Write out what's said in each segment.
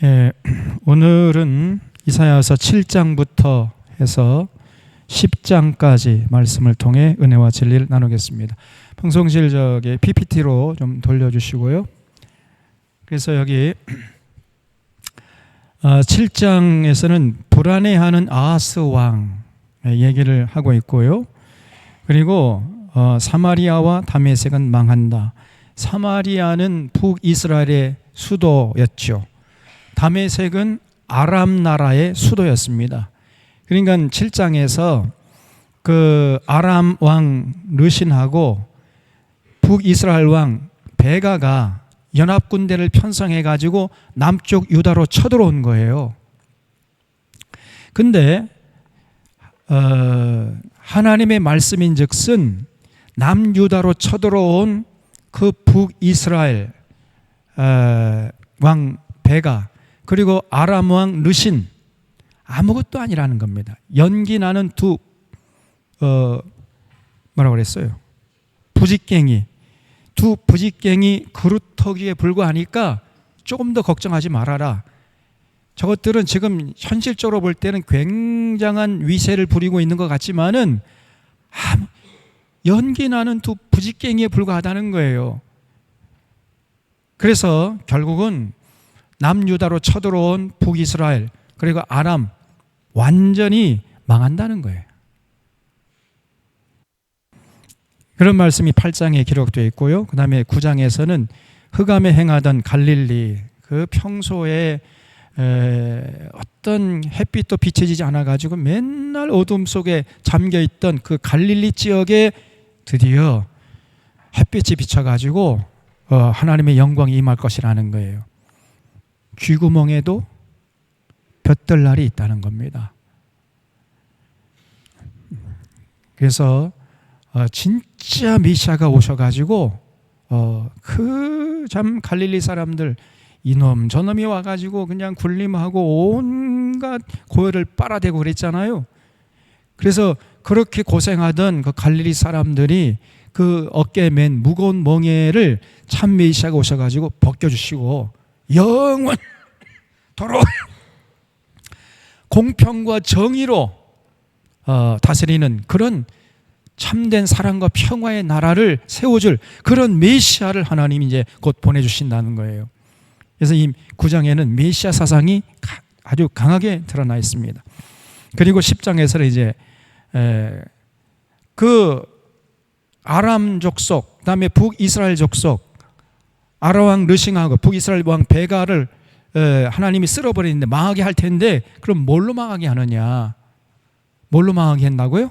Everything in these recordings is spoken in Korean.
예, 오늘은 이사야서 7장부터 해서 10장까지 말씀을 통해 은혜와 진리를 나누겠습니다. 방송실 저기 PPT로 좀 돌려주시고요. 그래서 여기 7장에서는 불안해하는 아하스 왕 얘기를 하고 있고요. 그리고 사마리아와 다메섹은 망한다. 사마리아는 북이스라엘의 수도였죠. 다메섹은 아람 나라의 수도였습니다. 그러니까 7장에서 그 아람 왕 르신하고 북이스라엘 왕 베가가 연합군대를 편성해 가지고 남쪽 유다로 쳐들어온 거예요. 근데 하나님의 말씀인즉슨 남유다로 쳐들어온 그 북이스라엘 왕 베가 그리고 아람 왕 르신 아무것도 아니라는 겁니다. 연기 나는 두 뭐라고 그랬어요? 부직갱이. 두 부직갱이 그루터기에 불과하니까 조금 더 걱정하지 말아라. 저것들은 지금 현실적으로 볼 때는 굉장한 위세를 부리고 있는 것 같지만은 연기 나는 두 부직갱이에 불과하다는 거예요. 그래서 결국은 남유다로 쳐들어온 북이스라엘 그리고 아람 완전히 망한다는 거예요. 그런 말씀이 8장에 기록되어 있고요. 그 다음에 9장에서는 흑암에 행하던 갈릴리 그 평소에 어떤 햇빛도 비춰지지 않아가지고 맨날 어둠 속에 잠겨있던 그 갈릴리 지역에 드디어 햇빛이 비쳐가지고 하나님의 영광이 임할 것이라는 거예요. 쥐구멍에도 볕들날이 있다는 겁니다. 그래서 진짜 메시아가 오셔가지고 그 참 갈릴리 사람들 이놈 저놈이 와가지고 그냥 군림하고 온갖 고열을 빨아대고 그랬잖아요. 그래서 그렇게 고생하던 그 갈릴리 사람들이 그 어깨에 맨 무거운 멍에를 참 메시아가 오셔가지고 벗겨주시고 영원토록 공평과 정의로 다스리는 그런 참된 사랑과 평화의 나라를 세워줄 그런 메시아를 하나님이 이제 곧 보내주신다는 거예요. 그래서 이 9장에는 메시아 사상이 아주 강하게 드러나 있습니다. 그리고 10장에서는 이제 그 아람 족속, 그다음에 북이스라엘 족속, 아람 왕 르싱하고 북이스라엘 왕 베가를 하나님이 쓸어버리는데 망하게 할 텐데 그럼 뭘로 망하게 하느냐? 뭘로 망하게 했나고요?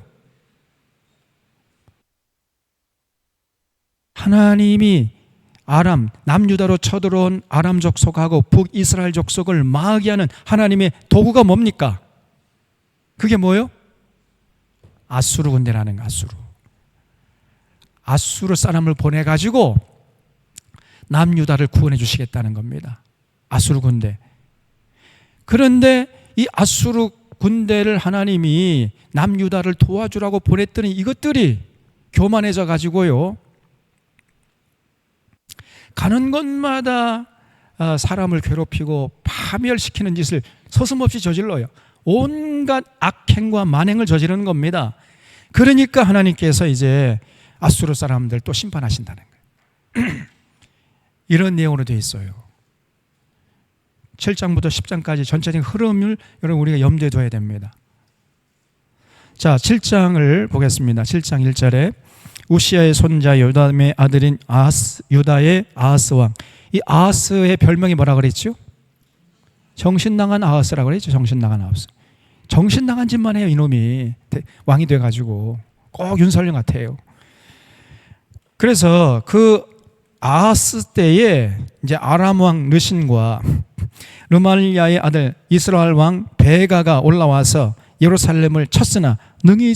하나님이 아람, 남유다로 쳐들어온 아람 족속하고 북이스라엘 족속을 망하게 하는 하나님의 도구가 뭡니까? 그게 뭐예요? 아수르 군대라는 거, 아수르 사람을 보내가지고 남유다를 구원해 주시겠다는 겁니다. 아수르 군대. 그런데 이 아수르 군대를 하나님이 남유다를 도와주라고 보냈더니 이것들이 교만해져 가지고요. 가는 곳마다 사람을 괴롭히고 파멸시키는 짓을 서슴없이 저질러요. 온갖 악행과 만행을 저지르는 겁니다. 그러니까 하나님께서 이제 아수르 사람들 또 심판하신다는 거예요. 이런 내용으로 되어 있어요. 7장부터 10장까지 전체적인 흐름을 여러분 우리가 염두에 둬야 됩니다. 자, 7장을 보겠습니다. 7장 1절에 우시아의 손자 요담의 아들인 유다의 아하스 왕. 이 아하스의 별명이 뭐라 그랬죠? 정신나간 아하스라고 그랬죠. 정신나간 아하스. 정신나간 짓만 해요. 이놈이 왕이 돼가지고 꼭 윤석열 같아요. 그래서 그 아하스 때에 이제 아람 왕 르신과 르말리아의 아들 이스라엘 왕 베가가 올라와서 예루살렘을 쳤으나 능히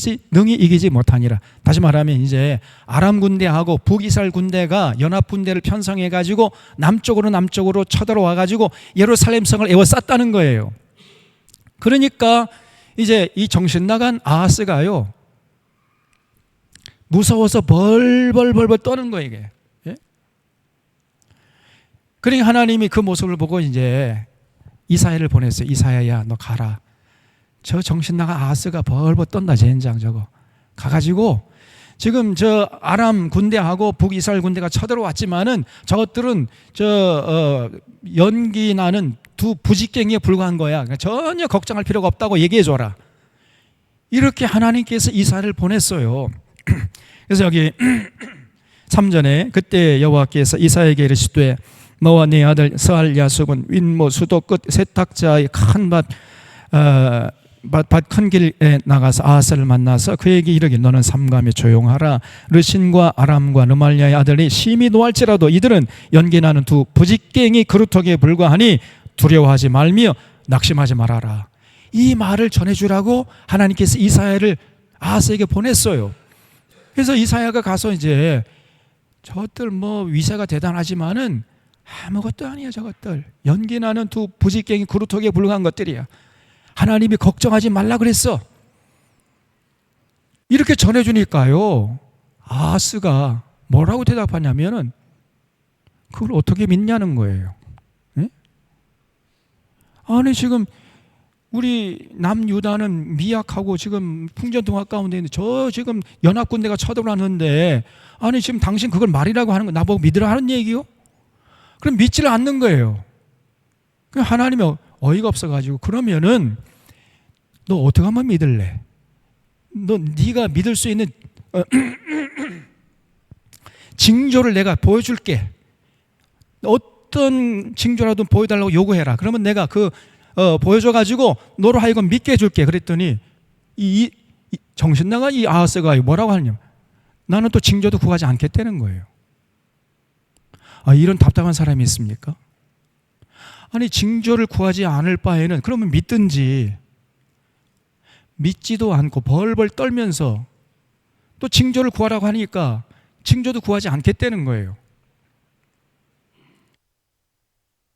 이기지 못하니라. 다시 말하면 이제 아람 군대하고 북이스라엘 군대가 연합 군대를 편성해 가지고 남쪽으로 쳐들어와 가지고 예루살렘 성을 에워쌌다는 거예요. 그러니까 이제 이 정신 나간 아하스가요 무서워서 벌벌 떠는 거예요, 이게. 예? 그러니까 하나님이 그 모습을 보고 이제 이사야를 보냈어요. 이사야야, 너 가라. 저 정신 나간 아하스가 벌벌 떤다. 젠장 저거. 가가지고 지금 저 아람 군대하고 북이스라엘 군대가 쳐들어왔지만은 저것들은 연기 나는 두 부직갱이에 불과한 거야. 그러니까 전혀 걱정할 필요가 없다고 얘기해줘라. 이렇게 하나님께서 이사야를 보냈어요. 그래서 여기 3절에 그때 여호와께서 이사야에게 이르시되 너와 네 아들 스알 야숲은 윗모 수도 끝 세탁자의 큰 밭 큰 길에 나가서 아하스를 만나서 그에게 이르기 너는 삼감에 조용하라. 르신과 아람과 르말리아의 아들이 심히 노할지라도 이들은 연기나는 두 부직갱이 그루터기에 불과하니 두려워하지 말며 낙심하지 말아라. 이 말을 전해주라고 하나님께서 이사야를 아하스에게 보냈어요. 그래서 이사야가 가서 이제 저것들 뭐 위세가 대단하지만은 아무것도 아니야. 저것들 연기나는 두 부직갱이 그루터기에 불과한 것들이야. 하나님이 걱정하지 말라 그랬어. 이렇게 전해주니까요, 아하스가 뭐라고 대답하냐면은 그걸 어떻게 믿냐는 거예요. 네? 아니 지금 우리 남유다는 미약하고 지금 풍전등화 가운데 있는데 저 지금 연합군대가 쳐들어왔는데 아니 지금 당신 그걸 말이라고 하는 거 나보고 믿으라 하는 얘기요? 그럼 믿지를 않는 거예요. 그럼 하나님이 어이가 없어가지고 그러면은 너 어떻게 하면 믿을래? 네가 믿을 수 있는 징조를 내가 보여줄게. 어떤 징조라도 보여달라고 요구해라. 그러면 내가 보여줘가지고 너로 하여금 믿게 해줄게. 그랬더니 이 정신나간 이 아하스가 뭐라고 하느냐? 나는 또 징조도 구하지 않겠다는 거예요. 이런 답답한 사람이 있습니까? 아니 징조를 구하지 않을 바에는 그러면 믿든지, 믿지도 않고 벌벌 떨면서 또 징조를 구하라고 하니까 징조도 구하지 않겠다는 거예요.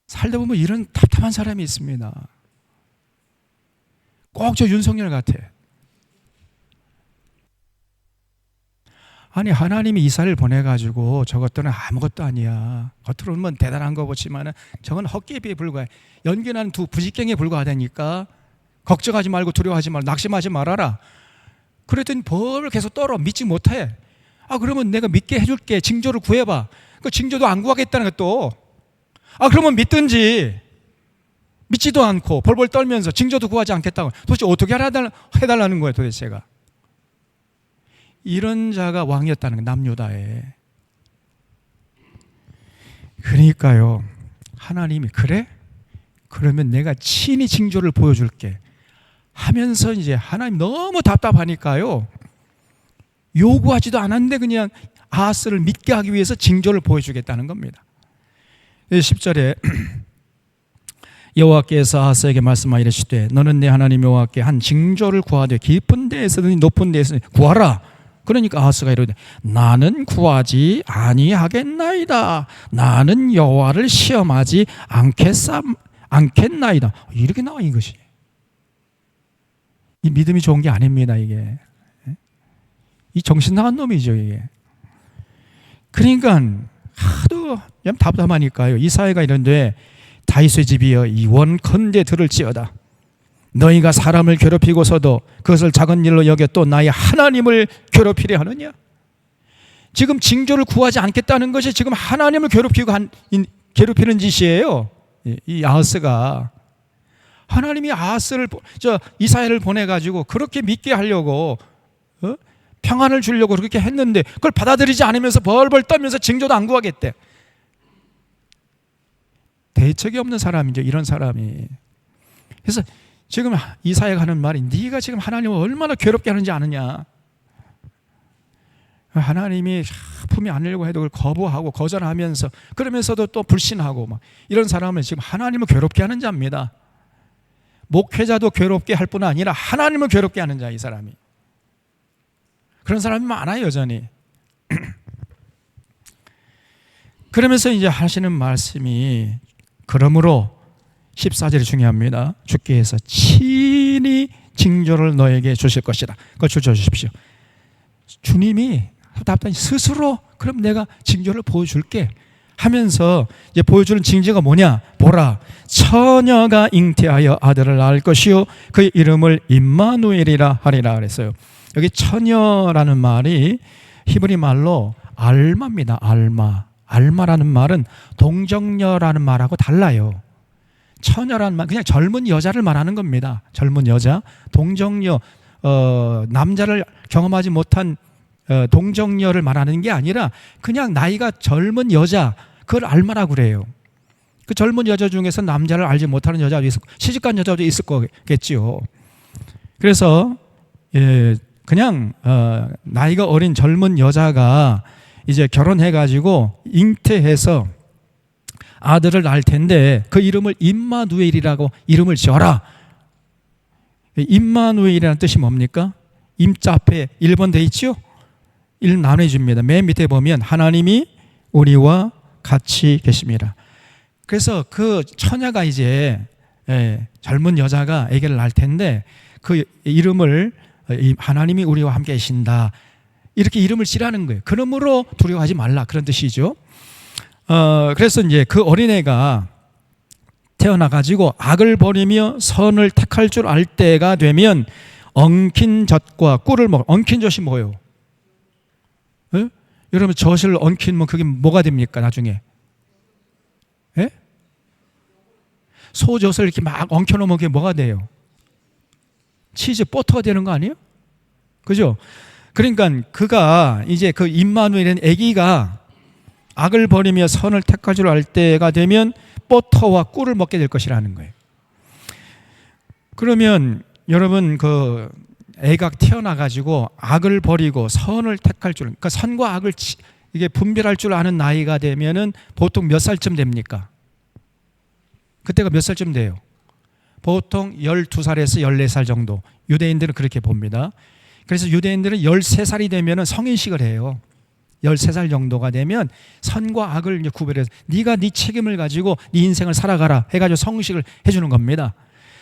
살다 보면 이런 답답한 사람이 있습니다. 꼭 저 윤석열 같아. 아니 하나님이 이사를 보내가지고 저것들은 아무것도 아니야. 겉으로는 대단한 거 보지만 저건 헛개비에 불과해. 연기나는 두 부직갱이에 불과하다니까 걱정하지 말고 두려워하지 말고 낙심하지 말아라. 그랬더니 벌을 계속 떨어. 믿지 못해. 그러면 내가 믿게 해줄게. 징조를 구해봐. 그 징조도 안 구하겠다는 것도. 그러면 믿든지. 믿지도 않고 벌벌 떨면서 징조도 구하지 않겠다고. 도대체 어떻게 해달라는 거예요 도대체가. 이런 자가 왕이었다는 거예요 남유다에. 그러니까요 하나님이 그래? 그러면 내가 친히 징조를 보여줄게 하면서 이제 하나님 너무 답답하니까요 요구하지도 않았는데 그냥 아하스를 믿게 하기 위해서 징조를 보여주겠다는 겁니다. 10절에 여호와께서 아하스에게 말씀하여 이르시되 너는 내 하나님 여호와께 한 징조를 구하되 깊은 데에서든 높은 데에서든 구하라. 그러니까 아하스가 이르되 나는 구하지 아니하겠나이다. 나는 여호와를 시험하지 않겠나이다. 이렇게 나와 이것이. 이 믿음이 좋은 게 아닙니다 이게. 이 정신 나간 놈이죠 이게. 그러니까 하도 답답하니까요 이사야가 이런데 다윗의 집이여 이 원컨대 들을지어다. 너희가 사람을 괴롭히고서도 그것을 작은 일로 여겨 또 나의 하나님을 괴롭히려 하느냐? 지금 징조를 구하지 않겠다는 것이 지금 하나님을 괴롭히는 짓이에요. 이 아하스가 하나님이 이사야를 보내가지고 그렇게 믿게 하려고 평안을 주려고 그렇게 했는데 그걸 받아들이지 않으면서 벌벌 떨면서 징조도 안 구하겠대. 대책이 없는 사람이죠 이런 사람이. 그래서 지금 이사야가 하는 말이 네가 지금 하나님을 얼마나 괴롭게 하는지 아느냐. 하나님이 품이 아니려고 해도 그걸 거부하고 거절하면서 그러면서도 또 불신하고 막 이런 사람은 지금 하나님을 괴롭게 하는 자입니다. 목회자도 괴롭게 할 뿐 아니라 하나님을 괴롭게 하는 자 이 사람이. 그런 사람이 많아요 여전히. 그러면서 이제 하시는 말씀이 그러므로 14절이 중요합니다. 주께서 친히 징조를 너에게 주실 것이다. 그걸 주십시오. 주님이 답답하니 스스로 그럼 내가 징조를 보여줄게 하면서 이제 보여주는 징조가 뭐냐? 보라, 처녀가 잉태하여 아들을 낳을 것이요 그의 이름을 임마누엘이라 하리라 그랬어요. 여기 처녀라는 말이 히브리 말로 알마입니다. 알마라는 말은 동정녀라는 말하고 달라요. 처녀라는 말 그냥 젊은 여자를 말하는 겁니다. 젊은 여자, 동정녀, 남자를 경험하지 못한 동정녀를 말하는 게 아니라 그냥 나이가 젊은 여자, 그걸 알마라고 그래요. 그 젊은 여자 중에서 남자를 알지 못하는 여자도 있을, 시집간 여자도 있을 거겠지요. 그래서 그냥 나이가 어린 젊은 여자가 이제 결혼해가지고 잉태해서 아들을 낳을 텐데 그 이름을 임마누엘이라고 이름을 지어라. 임마누엘이라는 뜻이 뭡니까? 임자 앞에 1번 돼 있죠? 이름 나눠줍니다. 맨 밑에 보면 하나님이 우리와 같이 계십니다. 그래서 그 처녀가 이제 젊은 여자가 아기를 낳을 텐데 그 이름을 하나님이 우리와 함께 계신다. 이렇게 이름을 지라는 거예요. 그러므로 두려워하지 말라. 그런 뜻이죠. 그래서 이제 그 어린애가 태어나가지고 악을 버리며 선을 택할 줄 알 때가 되면 엉킨 젖과 꿀을 먹어. 엉킨 젖이 뭐예요? 에? 여러분 젖을 엉키면 그게 뭐가 됩니까 나중에? 에? 소젖을 이렇게 막 엉켜놓으면 그게 뭐가 돼요? 치즈, 버터가 되는 거 아니에요? 그죠? 그러니까 그가 이제 그 임마누엘은 아기가 악을 버리며 선을 택할 줄 알 때가 되면 버터와 꿀을 먹게 될 것이라는 거예요. 그러면 여러분 그 애가 태어나가지고 악을 버리고 선을 택할 줄, 그러니까 선과 악을 이게 분별할 줄 아는 나이가 되면은 보통 몇 살쯤 됩니까? 그때가 몇 살쯤 돼요? 보통 12살에서 14살 정도. 유대인들은 그렇게 봅니다. 그래서 유대인들은 13살이 되면 성인식을 해요. 13살 정도가 되면 선과 악을 이제 구별해서 네가 네 책임을 가지고 네 인생을 살아가라 해가지고 성식을 해주는 겁니다.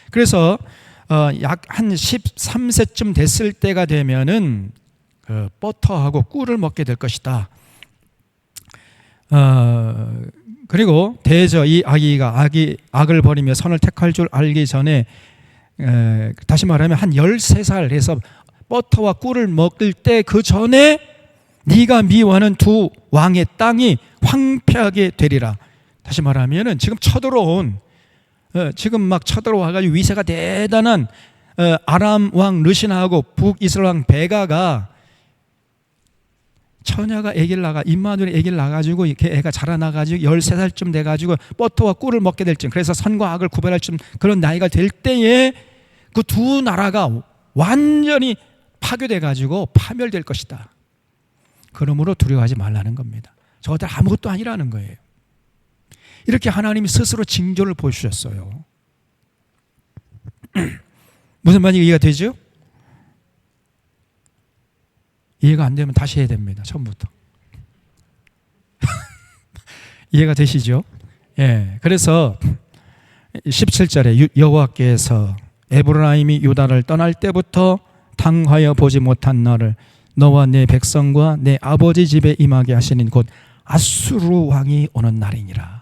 그래서 약 한 13세쯤 됐을 때가 되면은 그 버터하고 꿀을 먹게 될 것이다. 그리고 대저 이 아기가 악을 버리며 선을 택할 줄 알기 전에 다시 말하면 한 13살 해서 버터와 꿀을 먹을 때 그 전에 네가 미워하는 두 왕의 땅이 황폐하게 되리라. 다시 말하면은 지금 쳐들어온 지금 막 쳐들어와가지고 위세가 대단한 아람 왕 르신하고 북이스라엘 왕 베가가 처녀가 아기를 낳아 임마누엘이 아기를 낳아가지고 이렇게 애가 자라나가지고 13살쯤 돼가지고 버터와 꿀을 먹게 될 쯤, 그래서 선과 악을 구별할 쯤 그런 나이가 될 때에 그 두 나라가 완전히 파괴돼가지고 파멸될 것이다. 그러므로 두려워하지 말라는 겁니다. 저들 아무것도 아니라는 거예요. 이렇게 하나님이 스스로 징조를 보여주셨어요. 무슨 말인지 이해가 되죠? 이해가 안 되면 다시 해야 됩니다. 처음부터. 이해가 되시죠? 예. 그래서 17절에 여호와께서 에브라임이 유다를 떠날 때부터 당하여 보지 못한 너를 너와 내 백성과 내 아버지 집에 임하게 하시는 곧 아수르 왕이 오는 날이니라.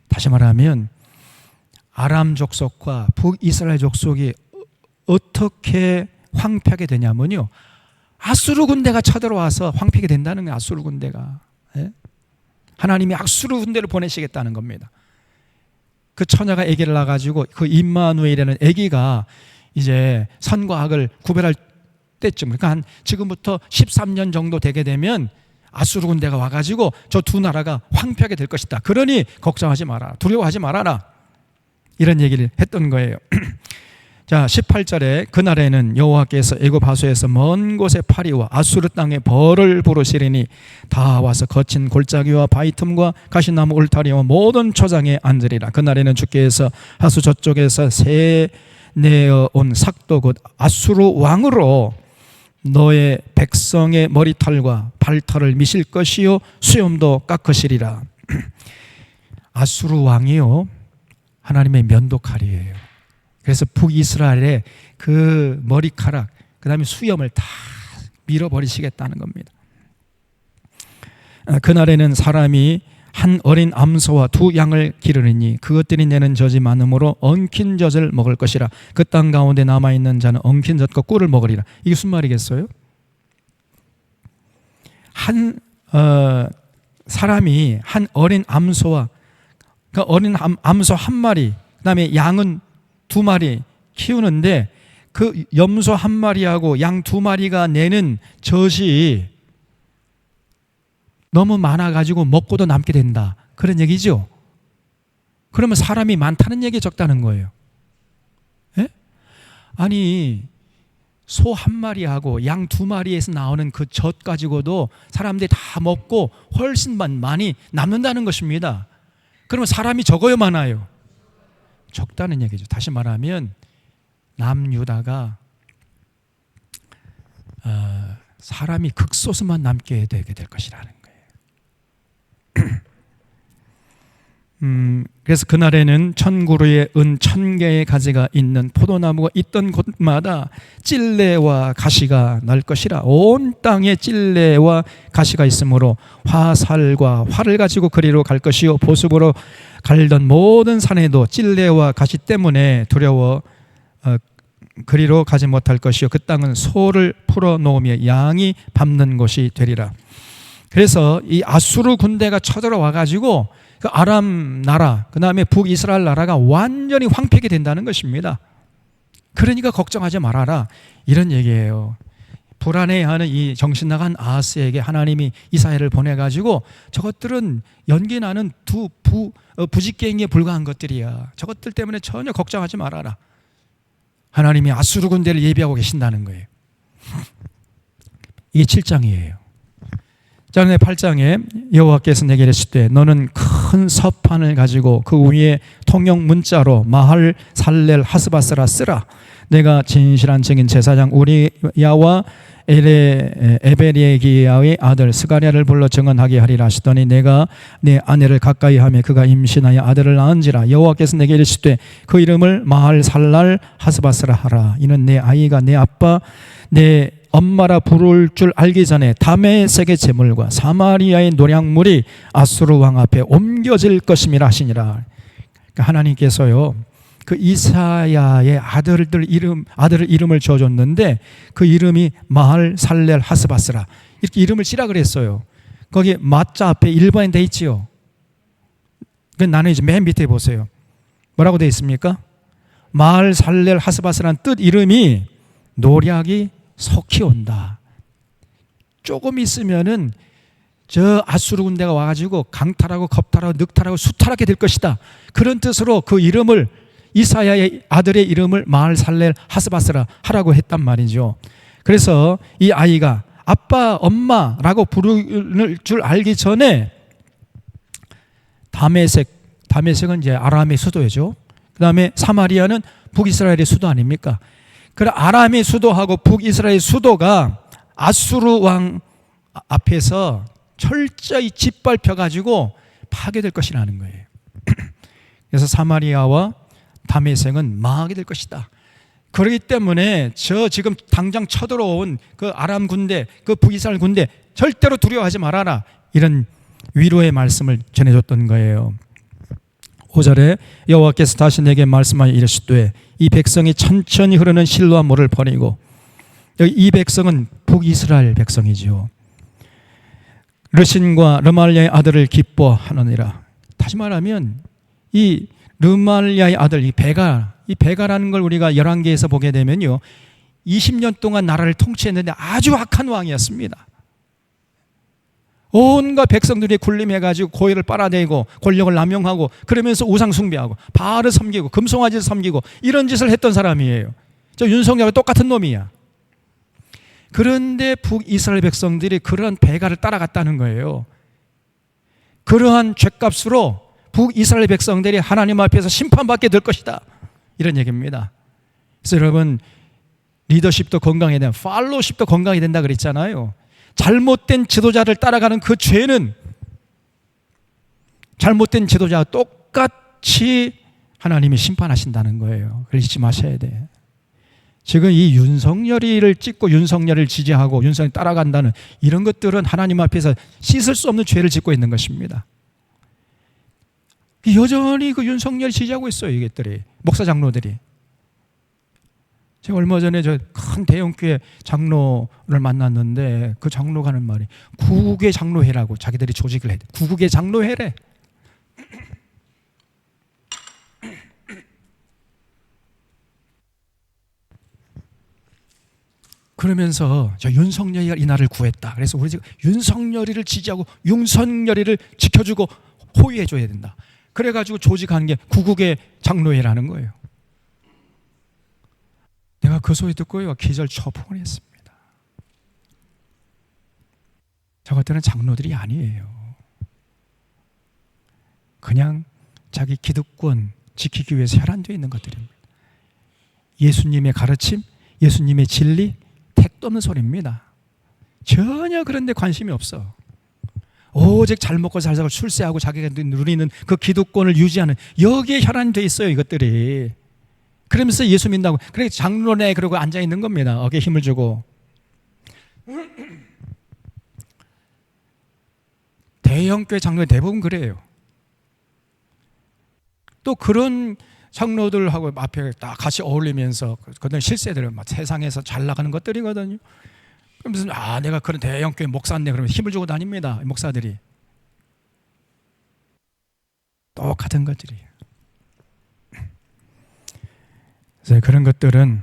다시 말하면 아람 족속과 북이스라엘 족속이 어떻게 황폐하게 되냐면요, 아수르 군대가 쳐들어와서 황폐하게 된다는 거예요. 아수르 군대가. 하나님이 아수르 군대를 보내시겠다는 겁니다. 그 처녀가 아기를 낳아가지고 그 임마누엘이라는 아기가 이제 선과 악을 구별할 때쯤, 그러니까 한 지금부터 13년 정도 되게 되면 아수르 군대가 와가지고 저 두 나라가 황폐하게 될 것이다. 그러니 걱정하지 마라, 두려워하지 말아라, 이런 얘기를 했던 거예요. 자, 18절에 그날에는 여호와께서 애굽 하수에서 먼 곳에 파리와 아수르 땅에 벌을 부르시리니 다 와서 거친 골짜기와 바위 틈과 가시나무 울타리와 모든 초장에 앉으리라. 그날에는 주께서 하수 저쪽에서 새 내어온 삭도 곧 아수르 왕으로 너의 백성의 머리털과 발털을 미실 것이요 수염도 깎으시리라. 아수르 왕이요, 하나님의 면도칼이에요. 그래서 북이스라엘의 그 머리카락, 그 다음에 수염을 다 밀어버리시겠다는 겁니다. 그날에는 사람이 한 어린 암소와 두 양을 기르리니 그것들이 내는 젖이 많으므로 엉킨 젖을 먹을 것이라. 그 땅 가운데 남아있는 자는 엉킨 젖과 꿀을 먹으리라. 이게 무슨 말이겠어요? 사람이 한 어린 암소와 그 어린 암소 한 마리, 그 다음에 양은 두 마리 키우는데 그 염소 한 마리하고 양 두 마리가 내는 젖이 너무 많아가지고 먹고도 남게 된다, 그런 얘기죠. 그러면 사람이 많다는 얘기, 적다는 거예요. 예? 아니, 소 한 마리하고 양 두 마리에서 나오는 그 젖 가지고도 사람들이 다 먹고 훨씬 많이 남는다는 것입니다. 그러면 사람이 적어요, 많아요? 적다는 얘기죠. 다시 말하면 남유다가 사람이 극소수만 남게 되게 될 것이라는 거예요. 그래서 그날에는 1000그루의 은 1000개의 가지가 있는 포도나무가 있던 곳마다 찔레와 가시가 날 것이라. 온 땅에 찔레와 가시가 있으므로 화살과 활을 가지고 그리로 갈 것이요 보습으로 갈던 모든 산에도 찔레와 가시 때문에 두려워 그리로 가지 못할 것이요 그 땅은 소를 풀어놓으며 양이 밟는 곳이 되리라. 그래서 이 아수르 군대가 쳐들어와 가지고 그 아람 나라, 그 다음에 북이스라엘 나라가 완전히 황폐하게 된다는 것입니다. 그러니까 걱정하지 말아라, 이런 얘기예요. 불안해하는 이 정신 나간 아하스에게 하나님이 이사야를 보내가지고 저것들은 연기 나는 부직갱이에 불과한 것들이야, 저것들 때문에 전혀 걱정하지 말아라. 하나님이 아수르 군대를 예비하고 계신다는 거예요. 이게 7장이에요. 자, 8장에 여호와께서 내게 이르시되 너는 큰 서판을 가지고 그 위에 통용 문자로 마할 살렐 하스바스라 쓰라. 내가 진실한 증인 제사장 우리야와 에베리기야의 아들 스가랴를 불러 증언하게 하리라 하시더니 내가 내 아내를 가까이 하며 그가 임신하여 아들을 낳은지라. 여호와께서 내게 이르시되 그 이름을 마할 살랄 하스바스라 하라. 이는 내 아이가 내 아빠 내 엄마라 부를 줄 알기 전에 다메섹의 제물과 사마리아의 노량물이 아수르 왕 앞에 옮겨질 것임이라 하시니라. 그러니까 하나님께서요, 그 이사야의 아들을 이름을 지어줬는데 그 이름이 마할 살렐 하스바스라, 이렇게 이름을 지라 그랬어요. 거기 마자 앞에 1번에 돼 있지요. 그 나누어지 맨 밑에 보세요. 뭐라고 돼 있습니까? 마할 살렐 하스바스라는 뜻 이름이 노략이 속히 온다. 조금 있으면은 저 아수르 군대가 와가지고 강탈하고 겁탈하고 늑탈하고 수탈하게 될 것이다. 그런 뜻으로 그 이름을, 이사야의 아들의 이름을 마할 살렐 하스바스라 하라고 했단 말이죠. 그래서 이 아이가 아빠, 엄마라고 부를 줄 알기 전에 다메섹은 이제 아람의 수도죠. 그 다음에 사마리아는 북이스라엘의 수도 아닙니까? 그래, 아람의 수도하고 북이스라엘 수도가 아수르 왕 앞에서 철저히 짓밟혀가지고 파괴될 것이라는 거예요. 그래서 사마리아와 다메섹은 망하게 될 것이다. 그렇기 때문에 저 지금 당장 쳐들어온 그 아람 군대, 그 북이스라엘 군대 절대로 두려워하지 말아라, 이런 위로의 말씀을 전해줬던 거예요. 5절에 여호와께서 다시 내게 말씀하여 이르시되 이 백성이 천천히 흐르는 실로암 물을 버리고, 여기 이 백성은 북이스라엘 백성이지요. 르신과 르말리아의 아들을 기뻐하느니라. 다시 말하면 이 르말리아의 아들, 이 베가라는 걸 우리가 열왕기에서 보게 되면요, 20년 동안 나라를 통치했는데 아주 악한 왕이었습니다. 온갖 백성들이 군림해가지고 고의를 빨아대고 권력을 남용하고 그러면서 우상 숭배하고 바알을 섬기고 금송아지를 섬기고 이런 짓을 했던 사람이에요. 저 윤석열과 똑같은 놈이야. 그런데 북이스라엘 백성들이 그러한 베가를 따라갔다는 거예요. 그러한 죄값으로 북이스라엘 백성들이 하나님 앞에서 심판받게 될 것이다, 이런 얘기입니다. 그래서 여러분, 리더십도 건강해야 된다, 팔로우십도 건강해야 된다 그랬잖아요. 잘못된 지도자를 따라가는 그 죄는 잘못된 지도자와 똑같이 하나님이 심판하신다는 거예요. 그걸 잊지 마셔야 돼. 지금 이 윤석열이를 찍고 윤석열을 지지하고 윤석열 따라간다는 이런 것들은 하나님 앞에서 씻을 수 없는 죄를 짓고 있는 것입니다. 여전히 그 윤석열 지지하고 있어요. 이것들이 목사 장로들이. 제가 얼마 전에 저 큰 대형교회 장로를 만났는데 그 장로가 하는 말이 구국의 장로회라고 자기들이 조직을 해. 구국의 장로회래. 그러면서 저 윤석열이가 이 나라를 구했다. 그래서 우리 지금 윤석열이를 지지하고 윤석열이를 지켜주고 호위해줘야 된다. 그래가지고 조직하는 게 구국의 장로회라는 거예요. 내가 그 소리 듣고요 기절 초풍을 했습니다. 저것들은 장로들이 아니에요. 그냥 자기 기득권 지키기 위해서 혈안되어 있는 것들입니다. 예수님의 가르침, 예수님의 진리 택도 없는 소리입니다. 전혀 그런 데 관심이 없어. 오직 잘 먹고 잘 살고 출세하고 자기가 누리는 그 기득권을 유지하는 여기에 혈안되어 있어요 이것들이. 그러면서 예수 믿는다고 그래 장로네 그러고 앉아있는 겁니다. 어깨에 힘을 주고. 대형교회 장로의 대부분 그래요. 또 그런 장로들하고 앞에 딱 같이 어울리면서 그들 실세들은 막 세상에서 잘 나가는 것들이거든요. 그러면서 내가 그런 대형교회 목사인데 그러면 힘을 주고 다닙니다. 목사들이. 똑같은 것들이에요. 그래서 그런 것들은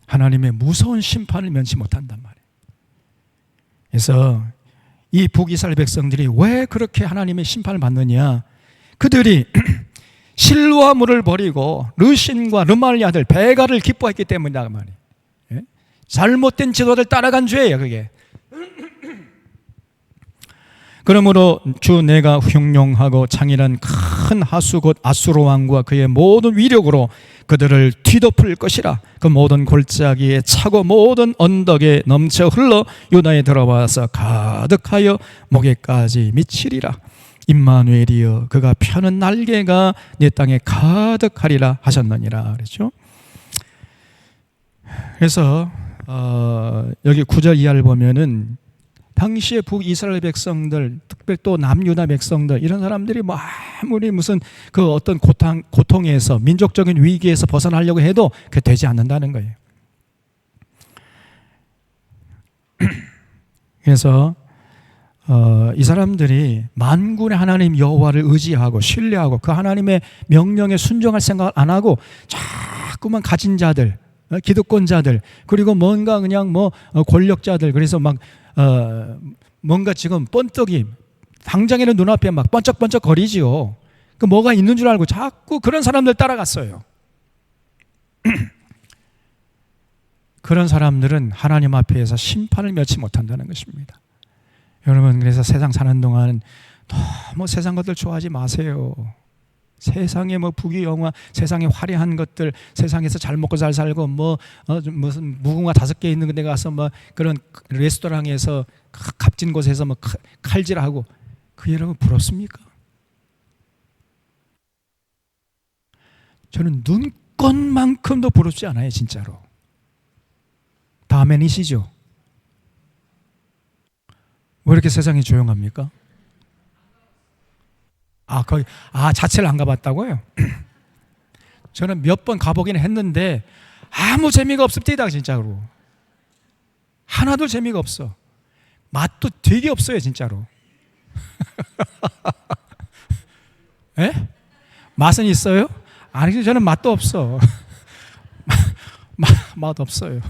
하나님의 무서운 심판을 면치 못한단 말이에요. 그래서 이 북이스라엘 백성들이 왜 그렇게 하나님의 심판을 받느냐? 그들이 실로와 물을 버리고 르신과 르말리 아들 베가를 기뻐했기 때문이다 말이에요. 예? 잘못된 지도를 따라간 죄예요 그게. 그러므로 주 내가 흉용하고 창일한 큰 하수 곧 아수르 왕과 그의 모든 위력으로 그들을 뒤덮을 것이라. 그 모든 골짜기에 차고 모든 언덕에 넘쳐 흘러 유다에 들어와서 가득하여 목에까지 미치리라. 임마누엘이여 그가 펴는 날개가 내 땅에 가득하리라 하셨느니라 그랬죠. 그래서 여기 9절 이하를 보면은 당시의 북이스라엘 백성들, 특별히 또 남유다 백성들 이런 사람들이 뭐 아무리 무슨 그 어떤 고통에서 민족적인 위기에서 벗어나려고 해도 그게 되지 않는다는 거예요. 그래서 이 사람들이 만군의 하나님 여호와를 의지하고 신뢰하고 그 하나님의 명령에 순종할 생각을 안 하고 자꾸만 가진 자들, 기득권자들 그리고 뭔가 그냥 뭐 권력자들 그래서 막 뭔가 지금 번떡이 당장에는 눈앞에 막 번쩍번쩍 거리지요. 그 뭐가 있는 줄 알고 자꾸 그런 사람들 따라갔어요. 그런 사람들은 하나님 앞에서 심판을 면치 못한다는 것입니다. 여러분 그래서 세상 사는 동안 너무 세상 것들 좋아하지 마세요. 세상에 뭐 부귀영화, 세상에 화려한 것들, 세상에서 잘 먹고 잘 살고 무슨 무궁화 5개 있는 데 가서 뭐 그런 레스토랑에서 값진 곳에서 뭐 칼질하고 그 여러분 부럽습니까? 저는 눈꽃만큼도 부럽지 않아요, 진짜로. 다음엔이시죠? 왜 이렇게 세상이 조용합니까? 거기 자체를 안 가봤다고요? 저는 몇 번 가보긴 했는데 아무 재미가 없습니다, 진짜로. 하나도 재미가 없어. 맛도 되게 없어요, 진짜로. 에? 맛은 있어요? 아니, 저는 맛도 없어. 맛 없어요.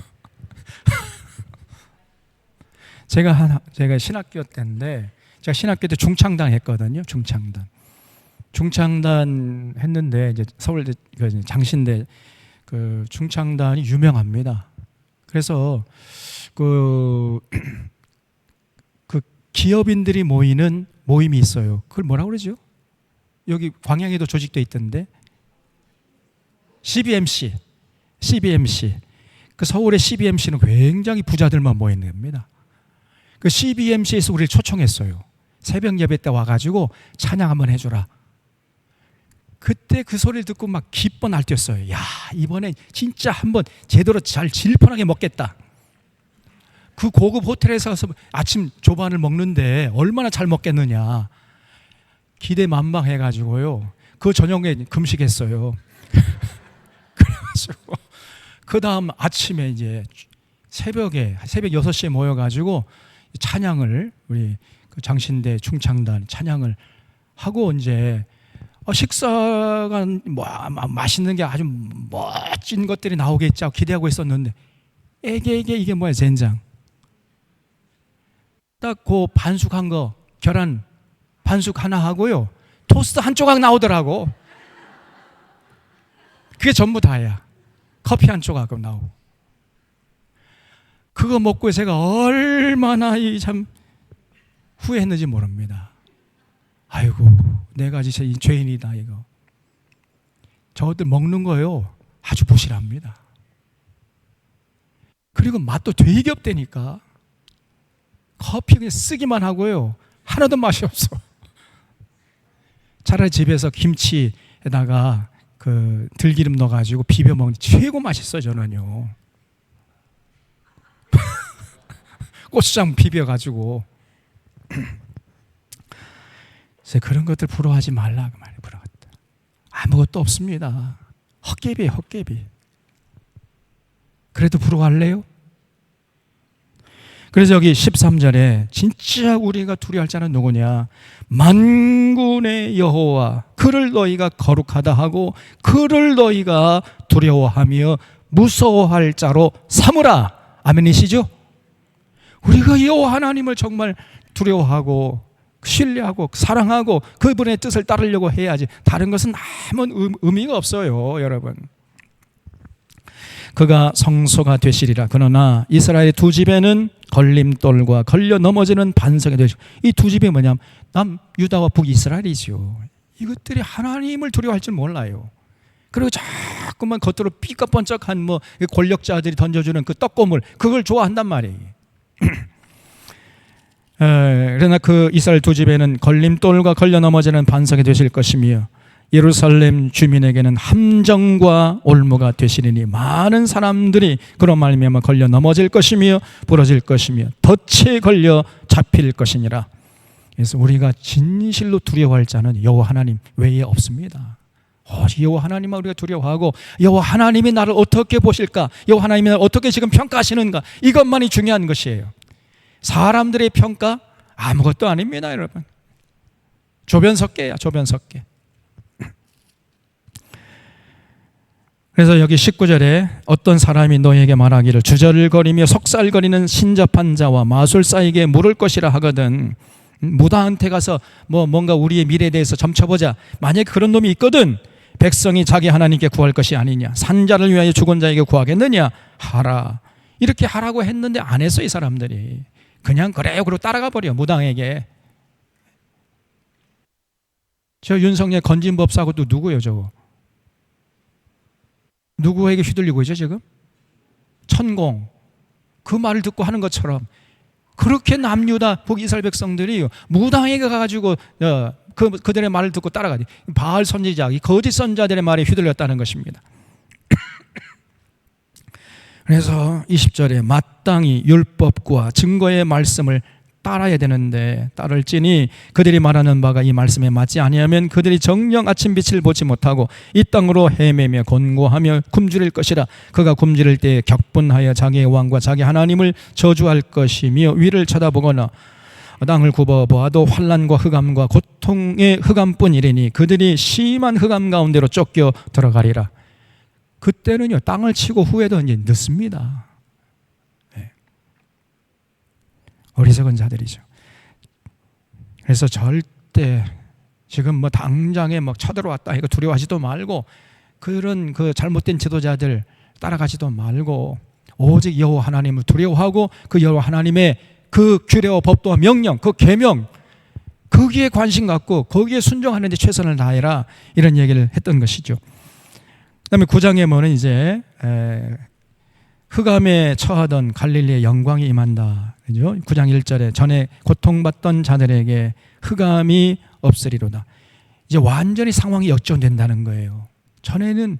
제가 신학교 때인데, 제가 신학교 때 중창단 했거든요. 중창단 했는데 이제 서울 장신대 그 중창단이 유명합니다. 그래서 그 기업인들이 모이는 모임이 있어요. 그걸 뭐라고 그러죠? 여기 광양에도 조직돼 있던데 CBMC. 그 서울의 CBMC는 굉장히 부자들만 모이는 겁니다. 그 CBMC에서 우리를 초청했어요. 새벽 예배 때 와가지고 찬양 한번 해줘라. 그때 그 소리를 듣고 막 기뻐 날뛰었어요. 야, 이번엔 진짜 한번 제대로 잘 질펀하게 먹겠다. 그 고급 호텔에서 가서 아침 조반을 먹는데 얼마나 잘 먹겠느냐. 기대만방해가지고요. 그 저녁에 금식했어요. 그래가지고 그 다음 아침에 이제 새벽 6시에 모여가지고 찬양을 우리 그 장신대 충창단 찬양을 하고 이제 식사가 뭐 맛있는 게 아주 멋진 것들이 나오겠지 하고 기대하고 있었는데 이게 뭐야 젠장. 딱 그 반숙한 거 계란 반숙 하나 하고요 토스트 한 조각 나오더라고. 그게 전부 다야. 커피 한 조각 나오고. 그거 먹고 제가 얼마나 참 후회했는지 모릅니다. 아이고 내가 진짜 이 죄인이다 이거. 저것들 먹는 거요 아주 부실합니다. 그리고 맛도 되게 없다니까. 커피 그냥 쓰기만 하고요 하나도 맛이 없어. 차라리 집에서 김치에다가 그 들기름 넣어가지고 비벼 먹는 게 최고 맛있어요 저는요. 고추장 비벼가지고. 그래서 그런 것들 부러워하지 말라 그 말이에요. 부러웠다. 아무것도 없습니다. 헛개비예요 헛개비. 그래도 부러워할래요? 그래서 여기 13절에 진짜 우리가 두려워할 자는 누구냐? 만군의 여호와 그를 너희가 거룩하다 하고 그를 너희가 두려워하며 무서워할 자로 삼으라. 아멘이시죠? 우리가 여호와 하나님을 정말 두려워하고 신뢰하고 사랑하고 그분의 뜻을 따르려고 해야지. 다른 것은 아무 의미가 없어요 여러분. 그가 성소가 되시리라. 그러나 이스라엘 두 집에는 걸림돌과 걸려 넘어지는 반석이 되시고. 이 두 집이 뭐냐면 남유다와 북이스라엘이죠. 이것들이 하나님을 두려워할 줄 몰라요. 그리고 자꾸만 겉으로 삐까번쩍한 뭐 권력자들이 던져주는 그 떡고물 그걸 좋아한단 말이에요. 그러나 그 이스라엘 두 집에는 걸림돌과 걸려 넘어지는 반석이 되실 것이며 예루살렘 주민에게는 함정과 올무가 되시리니 많은 사람들이 그로 말미암아 걸려 넘어질 것이며 부러질 것이며 덫에 걸려 잡힐 것이니라. 그래서 우리가 진실로 두려워할 자는 여호와 하나님 외에 없습니다. 여호와 하나님만 우리가 두려워하고 여호와 하나님이 나를 어떻게 보실까, 여호와 하나님이 나를 어떻게 지금 평가하시는가, 이것만이 중요한 것이에요. 사람들의 평가 아무것도 아닙니다 여러분. 조변석계야 조변석계. 그래서 여기 19절에 어떤 사람이 너에게 말하기를 주저를거리며 속살거리는 신접한 자와 마술사에게 물을 것이라 하거든. 무당한테 가서 뭔가 우리의 미래에 대해서 점쳐보자. 만약에 그런 놈이 있거든 백성이 자기 하나님께 구할 것이 아니냐, 산자를 위하여 죽은 자에게 구하겠느냐 하라. 이렇게 하라고 했는데 안 했어. 이 사람들이 그냥 그래요 그러고 따라가 버려 무당에게. 저 윤석열 건진법사하고 또 누구예요 저거? 누구에게 휘둘리고 있죠 지금? 천공. 그 말을 듣고 하는 것처럼 그렇게 남유다 북이스라엘 백성들이 무당에게 가가지고 그들의 말을 듣고 따라가지. 바알 선지자, 이 거짓 선자들의 말에 휘둘렸다는 것입니다. 그래서 20절에 마땅히 율법과 증거의 말씀을 따라야 되는데 따를지니 그들이 말하는 바가 이 말씀에 맞지 아니하면 그들이 정녕 아침 빛을 보지 못하고 이 땅으로 헤매며 곤고하며 굶주릴 것이라. 그가 굶주릴 때에 격분하여 자기의 왕과 자기 하나님을 저주할 것이며 위를 쳐다보거나 땅을 굽어보아도 환난과 흑암과 고통의 흑암뿐이리니 그들이 심한 흑암 가운데로 쫓겨 들어가리라. 그때는요 땅을 치고 후회도 이제 늦습니다. 어리석은 자들이죠. 그래서 절대 지금 당장에 쳐들어왔다 이거 두려워하지도 말고 그런 그 잘못된 지도자들 따라가지도 말고 오직 여호와 하나님을 두려워하고 그 여호와 하나님의 그 규례와 법도와 명령, 그 계명 거기에 관심 갖고 거기에 순종하는 데 최선을 다해라 이런 얘기를 했던 것이죠. 그다음에 9장에 보면 이제 흑암에 처하던 갈릴리의 영광이 임한다. 그죠? 9장 1절에 전에 고통받던 자들에게 흑암이 없으리로다. 이제 완전히 상황이 역전된다는 거예요. 전에는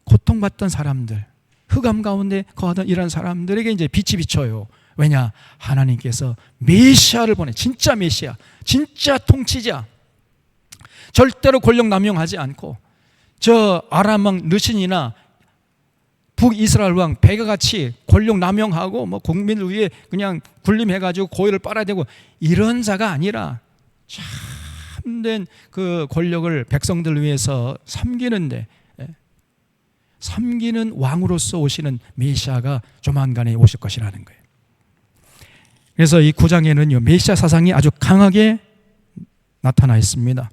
고통받던 사람들, 흑암 가운데 거하던 이런 사람들에게 이제 빛이 비쳐요. 왜냐? 하나님께서 메시아를 보내. 진짜 메시아, 진짜 통치자, 절대로 권력 남용하지 않고 저 아람 왕 르신이나 북이스라엘 왕 베가 같이 권력 남용하고 뭐 국민을 위해 그냥 군림해가지고 고의를 빨아야 되고 이런 자가 아니라 참된 그 권력을 백성들을 위해서 섬기는데, 섬기는 왕으로서 오시는 메시아가 조만간에 오실 것이라는 거예요. 그래서 이 9장에는요 메시아 사상이 아주 강하게 나타나 있습니다.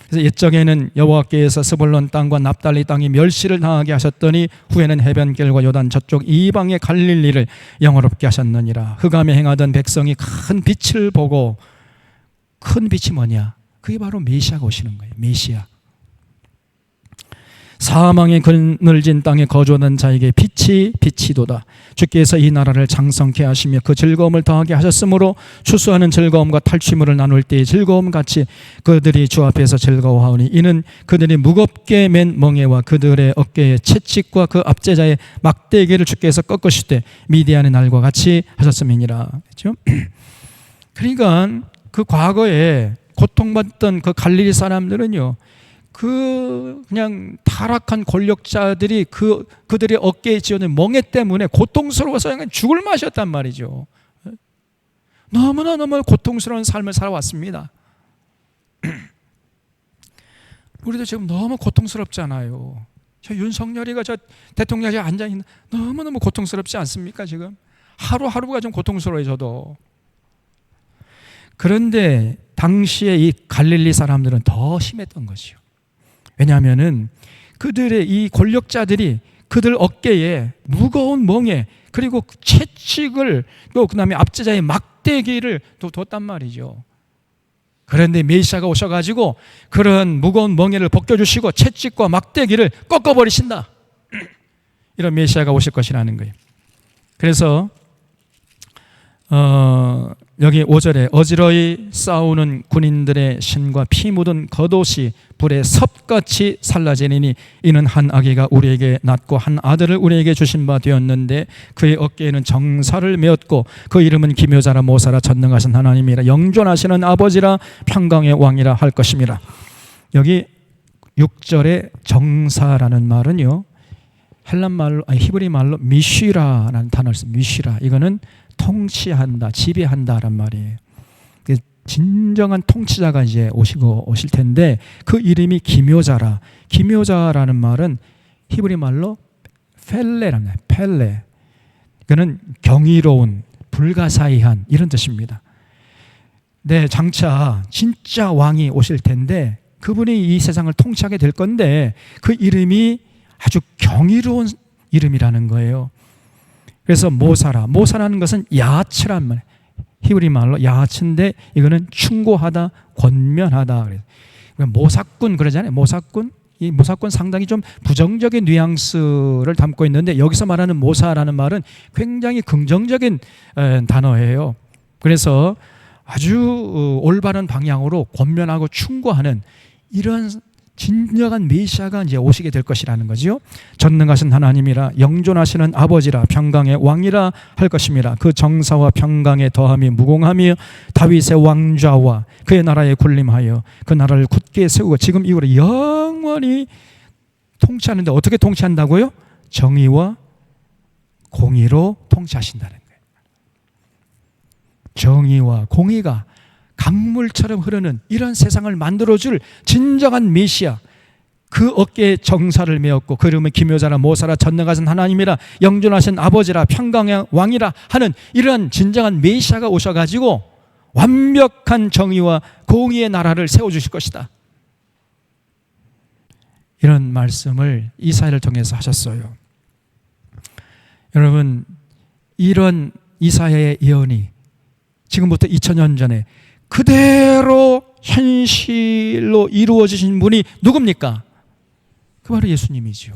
그래서 옛적에는 여호와께서 스불론 땅과 납달리 땅이 멸시를 당하게 하셨더니 후에는 해변길과 요단 저쪽 이방의 갈릴리를 영화롭게 하셨느니라. 흑암에 행하던 백성이 큰 빛을 보고, 큰 빛이 뭐냐? 그게 바로 메시아가 오시는 거예요. 메시아. 사망의 그늘진 땅에 거주하는 자에게 빛이 비치도다. 주께서 이 나라를 장성케 하시며 그 즐거움을 더하게 하셨으므로 추수하는 즐거움과 탈취물을 나눌 때의 즐거움같이 그들이 주 앞에서 즐거워하오니 이는 그들이 무겁게 맨 멍에와 그들의 어깨에 채찍과 그 압제자의 막대기를 주께서 꺾으실 때 미디안의 날과 같이 하셨음이니라. 그렇죠? 그러니까 그 과거에 고통받던 그 갈릴리 사람들은요 그냥 타락한 권력자들이 그들의 어깨에 지어낸 멍에 때문에 고통스러워서 그냥 죽을 맛이었단 말이죠. 너무나 고통스러운 삶을 살아왔습니다. 우리도 지금 너무 고통스럽잖아요. 저 윤석열이가 저 대통령에 앉아있는 너무너무 고통스럽지 않습니까? 지금 하루하루가 좀 고통스러워요. 저도. 그런데 당시에 이 갈릴리 사람들은 더 심했던 것이요. 왜냐하면은 그들의 이 권력자들이 그들 어깨에 무거운 멍에 그리고 채찍을 또 그다음에 압제자의 막대기를 또 뒀단 말이죠. 그런데 메시아가 오셔가지고 그런 무거운 멍에를 벗겨주시고 채찍과 막대기를 꺾어버리신다. 이런 메시아가 오실 것이라는 거예요. 그래서 여기 5절에 어지러이 싸우는 군인들의 신과 피 묻은 겉옷이 불에 섭같이 살라지니 이는 한 아기가 우리에게 낳고 한 아들을 우리에게 주신 바 되었는데 그의 어깨에는 정사를 메었고 그 이름은 기묘자라 모사라 전능하신 하나님이라 영존하시는 아버지라 평강의 왕이라 할 것입니다. 여기 6절에 정사라는 말은요 헬란 말로 히브리 말로 미쉬라라는 단어를 씁니다. 미쉬라. 이거는 통치한다, 지배한다란 말이에요. 진정한 통치자가 이제 오실 텐데 그 이름이 기묘자라. 기묘자라는 말은 히브리 말로 펠레라는 말이에요. 펠레. 이거는 경이로운, 불가사의한 이런 뜻입니다. 네, 장차 진짜 왕이 오실 텐데 그분이 이 세상을 통치하게 될 건데 그 이름이 아주 경이로운 이름이라는 거예요. 그래서 모사라는 것은 야츠란 말, 히브리 말로 야츠인데 이거는 충고하다, 권면하다. 모사꾼 그러잖아요. 모사꾼. 이 모사꾼 상당히 좀 부정적인 뉘앙스를 담고 있는데 여기서 말하는 모사라는 말은 굉장히 긍정적인 단어예요. 그래서 아주 올바른 방향으로 권면하고 충고하는 이런 진정한 메시아가 이제 오시게 될 것이라는 거죠. 전능하신 하나님이라 영존하시는 아버지라 평강의 왕이라 할 것입니다. 그 정사와 평강의 더함이 무공하며 다윗의 왕좌와 그의 나라에 군림하여 그 나라를 굳게 세우고 지금 이후로 영원히 통치하는데 어떻게 통치한다고요? 정의와 공의로 통치하신다는 거예요. 정의와 공의가 강물처럼 흐르는 이런 세상을 만들어줄 진정한 메시아, 그 어깨에 정사를 메었고 그 이름은 기묘자라 모사라 전능하신 하나님이라 영존하신 아버지라 평강의 왕이라 하는 이런 진정한 메시아가 오셔가지고 완벽한 정의와 공의의 나라를 세워주실 것이다. 이런 말씀을 이사야를 통해서 하셨어요. 여러분, 이런 이사야의 예언이 지금부터 2000년 전에 그대로 현실로 이루어지신 분이 누굽니까? 그 바로 예수님이죠.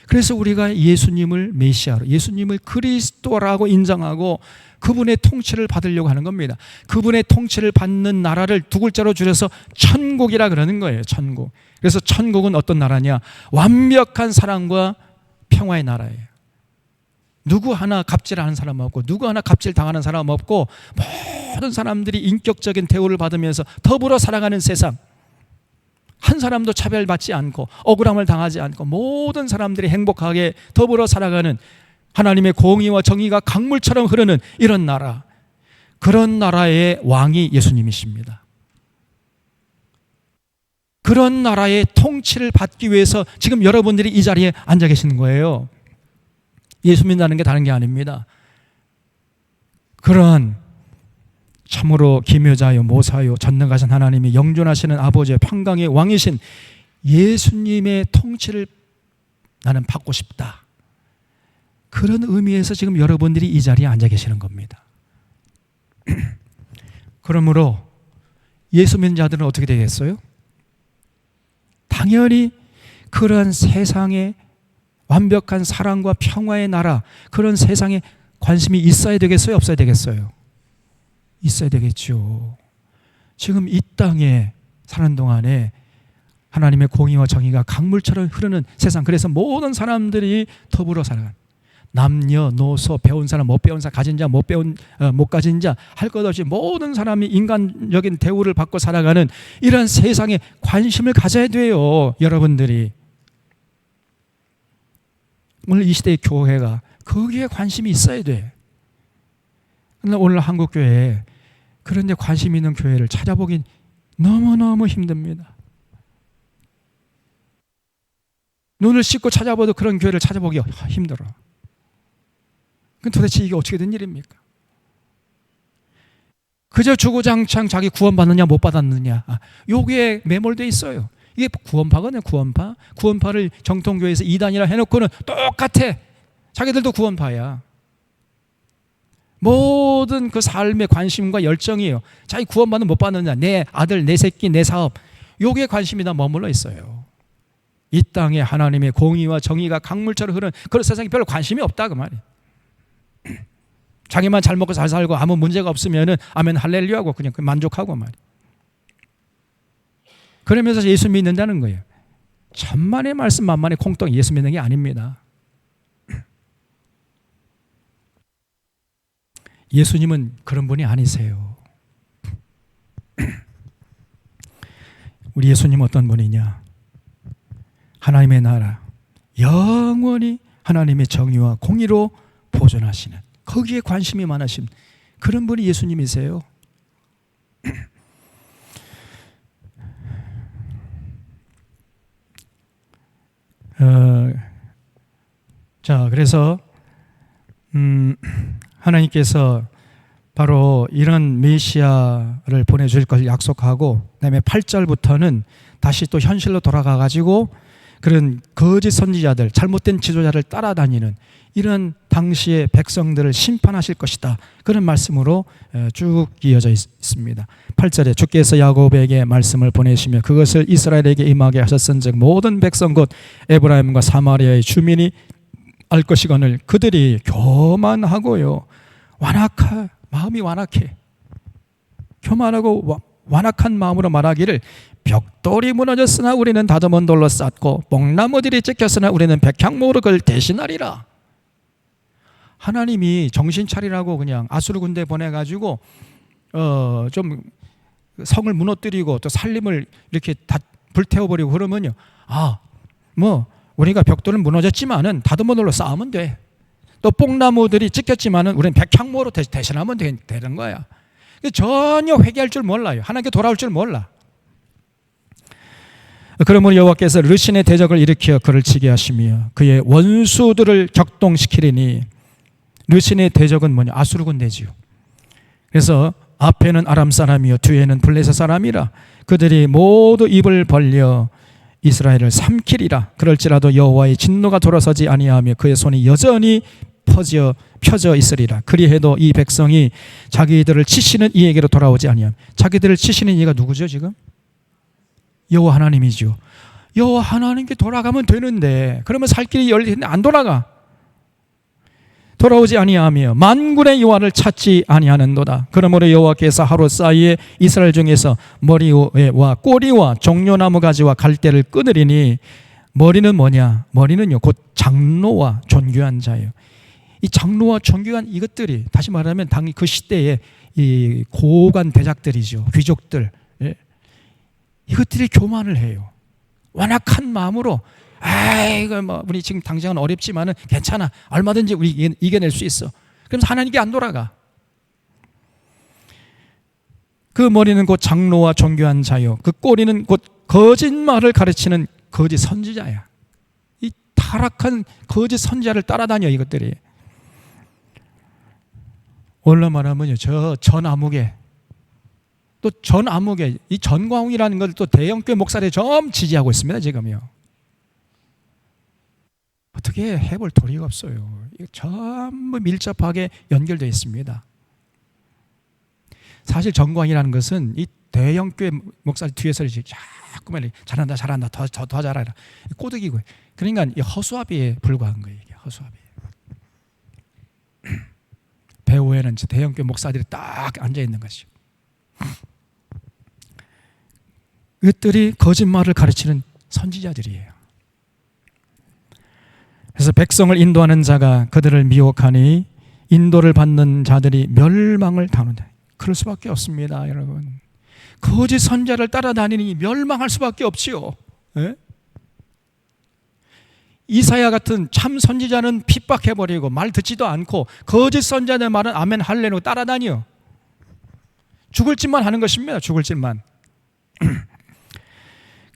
그래서 우리가 예수님을 메시아로, 예수님을 그리스도라고 인정하고 그분의 통치를 받으려고 하는 겁니다. 그분의 통치를 받는 나라를 두 글자로 줄여서 천국이라 그러는 거예요. 천국. 그래서 천국은 어떤 나라냐? 완벽한 사랑과 평화의 나라예요. 누구 하나 갑질하는 사람 없고 누구 하나 갑질 당하는 사람 없고 모든 사람들이 인격적인 대우를 받으면서 더불어 살아가는 세상, 한 사람도 차별받지 않고 억울함을 당하지 않고 모든 사람들이 행복하게 더불어 살아가는 하나님의 공의와 정의가 강물처럼 흐르는 이런 나라, 그런 나라의 왕이 예수님이십니다. 그런 나라의 통치를 받기 위해서 지금 여러분들이 이 자리에 앉아 계시는 거예요. 예수 믿는다는 게 다른 게 아닙니다. 그런 참으로 기묘자요 모사요 전능하신 하나님이 영존하시는 아버지의 평강의 왕이신 예수님의 통치를 나는 받고 싶다. 그런 의미에서 지금 여러분들이 이 자리에 앉아 계시는 겁니다. 그러므로 예수 믿는 자들은 어떻게 되겠어요? 당연히 그런 세상에 완벽한 사랑과 평화의 나라, 그런 세상에 관심이 있어야 되겠어요? 없어야 되겠어요? 있어야 되겠죠. 지금 이 땅에 사는 동안에 하나님의 공의와 정의가 강물처럼 흐르는 세상, 그래서 모든 사람들이 더불어 살아가는, 남녀노소, 배운 사람, 못 배운 사람, 가진 자, 못 가진 자 할 것 없이 모든 사람이 인간적인 대우를 받고 살아가는 이런 세상에 관심을 가져야 돼요. 여러분들이 오늘 이 시대의 교회가 거기에 관심이 있어야 돼. 그런데 오늘 한국교회에 그런 데 관심 있는 교회를 찾아보긴 너무너무 힘듭니다. 눈을 씻고 찾아봐도 그런 교회를 찾아보기 힘들어. 그럼 도대체 이게 어떻게 된 일입니까? 그저 주구장창 자기 구원받느냐 못 받았느냐, 여기에 매몰되어 있어요. 이게 구원파거든요. 구원파를 정통교회에서 이단이라 해놓고는 똑같아. 자기들도 구원파야. 모든 그 삶의 관심과 열정이에요. 자기 구원받는 못 받느냐, 내 아들, 내 새끼, 내 사업, 여기에 관심이 다 머물러 있어요. 이 땅에 하나님의 공의와 정의가 강물처럼 흐르는 그런 세상에 별로 관심이 없다 그 말이에요. 자기만 잘 먹고 잘 살고 아무 문제가 없으면은 아멘 할렐루야고 그냥 만족하고 말이에요. 그러면서 예수 믿는다는 거예요. 천만의 말씀 만만의 콩떡 예수 믿는 게 아닙니다. 예수님은 그런 분이 아니세요. 우리 예수님 어떤 분이냐? 하나님의 나라 영원히 하나님의 정의와 공의로 보존하시는, 거기에 관심이 많으신 그런 분이 예수님이세요. 자, 그래서 하나님께서 바로 이런 메시아를 보내줄 걸 약속하고, 그다음에 8절부터는 다시 또 현실로 돌아가 가지고 그런 거짓 선지자들, 잘못된 지도자를 따라다니는 이런 당시의 백성들을 심판하실 것이다, 그런 말씀으로 쭉 이어져 있습니다. 8절에 주께서 야곱에게 말씀을 보내시며 그것을 이스라엘에게 임하게 하셨은즉 모든 백성 곧 에브라임과 사마리아의 주민이 알 것이거늘 그들이 교만하고요 마음이 완악해, 교만하고 완악한 마음으로 말하기를 벽돌이 무너졌으나 우리는 다듬은 돌로 쌓고 뽕나무들이 찢겼으나 우리는 백향목을 대신하리라. 하나님이 정신 차리라고 그냥 아수르 군대 보내가지고 좀 성을 무너뜨리고 또 살림을 이렇게 다 불태워버리고 그러면요, 우리가 벽돌은 무너졌지만은 다듬은 돌로 쌓으면 돼. 또 뽕나무들이 찢겼지만은 우리는 백향목으로 대신하면 되는 거야. 전혀 회개할 줄 몰라요. 하나님께 돌아올 줄 몰라. 그러므로 여호와께서 르신의 대적을 일으켜 그를 치게 하시며 그의 원수들을 격동시키리니, 르신의 대적은 뭐냐? 아수르 군대지요. 그래서 앞에는 아람 사람이요 뒤에는 블레셋 사람이라 그들이 모두 입을 벌려 이스라엘을 삼키리라. 그럴지라도 여호와의 진노가 돌아서지 아니하며 그의 손이 여전히 펴져 있으리라. 그리해도 이 백성이 자기들을 치시는 이에게로 돌아오지 아니하며, 자기들을 치시는 이가 누구죠 지금? 여호와 하나님이죠. 여호와 하나님께 돌아가면 되는데, 그러면 살 길이 열리는데 안 돌아오지 아니하며 만군의 여호와를 찾지 아니하는도다. 그러므로 여호와께서 하루 사이에 이스라엘 중에서 머리와 꼬리와 종려나무 가지와 갈대를 끊으리니, 머리는 뭐냐? 머리는요 곧 장로와 존귀한 자예요. 이 장로와 존귀한 이것들이 다시 말하면 당시 그 시대의 이 고관 대작들이죠. 귀족들, 이것들이 교만을 해요. 완악한 마음으로 아이고 뭐 우리 지금 당장은 어렵지만은 괜찮아. 얼마든지 우리 이겨낼 수 있어. 그러면서 하나님께 안 돌아가. 그 머리는 곧 장로와 종교한 자요. 그 꼬리는 곧 거짓말을 가르치는 거짓 선지자야. 이 타락한 거짓 선지자를 따라다녀 이것들이. 원래 말하면요, 저 전아무개, 또 전아무개, 이 전광훈이라는 걸 또 대형교회 목사들이 좀 지지하고 있습니다 지금요. 어떻게 해볼 도리가 없어요. 이거 전부 밀접하게 연결되어 있습니다. 사실 전광이라는 것은 이 대형교회 목사들 뒤에서 자꾸만 잘한다 잘한다 더 잘하라 꼬드기고, 그러니까 이 허수아비에 불과한 거예요. 이게 허수아비. 배후에는 대형교회 목사들이 딱 앉아 있는 것이죠. 이것들이 거짓말을 가르치는 선지자들이에요. 그래서 백성을 인도하는 자가 그들을 미혹하니 인도를 받는 자들이 멸망을 당한다. 그럴 수밖에 없습니다, 여러분. 거짓 선자를 따라다니니 멸망할 수밖에 없지요. 예? 이사야 같은 참 선지자는 핍박해버리고 말 듣지도 않고 거짓 선자의 말은 아멘 할렐루야 따라다녀. 죽을 짓만 하는 것입니다. 죽을 짓만.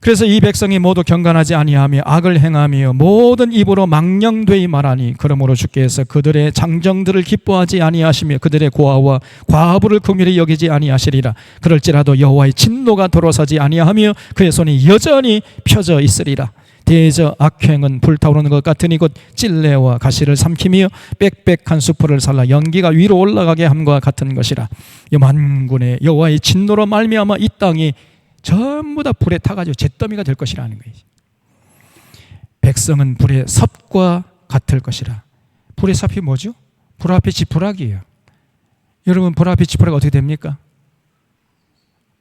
그래서 이 백성이 모두 경건하지 아니하며 악을 행하며 모든 입으로 망령되이 말하니 그러므로 주께서 그들의 장정들을 기뻐하지 아니하시며 그들의 고아와 과부를 긍휼히 여기지 아니하시리라. 그럴지라도 여호와의 진노가 돌아서지 아니하며 그의 손이 여전히 펴져 있으리라. 대저 악행은 불타오르는 것 같으니 곧 찔레와 가시를 삼키며 빽빽한 수풀을 살라 연기가 위로 올라가게 함과 같은 것이라. 이 만군의 여호와의 진노로 말미암아 이 땅이 전부 다 불에 타가지고 잿더미가 될 것이라는 거예요. 백성은 불의 섭과 같을 것이라. 불의 섭이 뭐죠? 불 앞에 지푸라기예요. 여러분 불 앞에 지푸라기 어떻게 됩니까?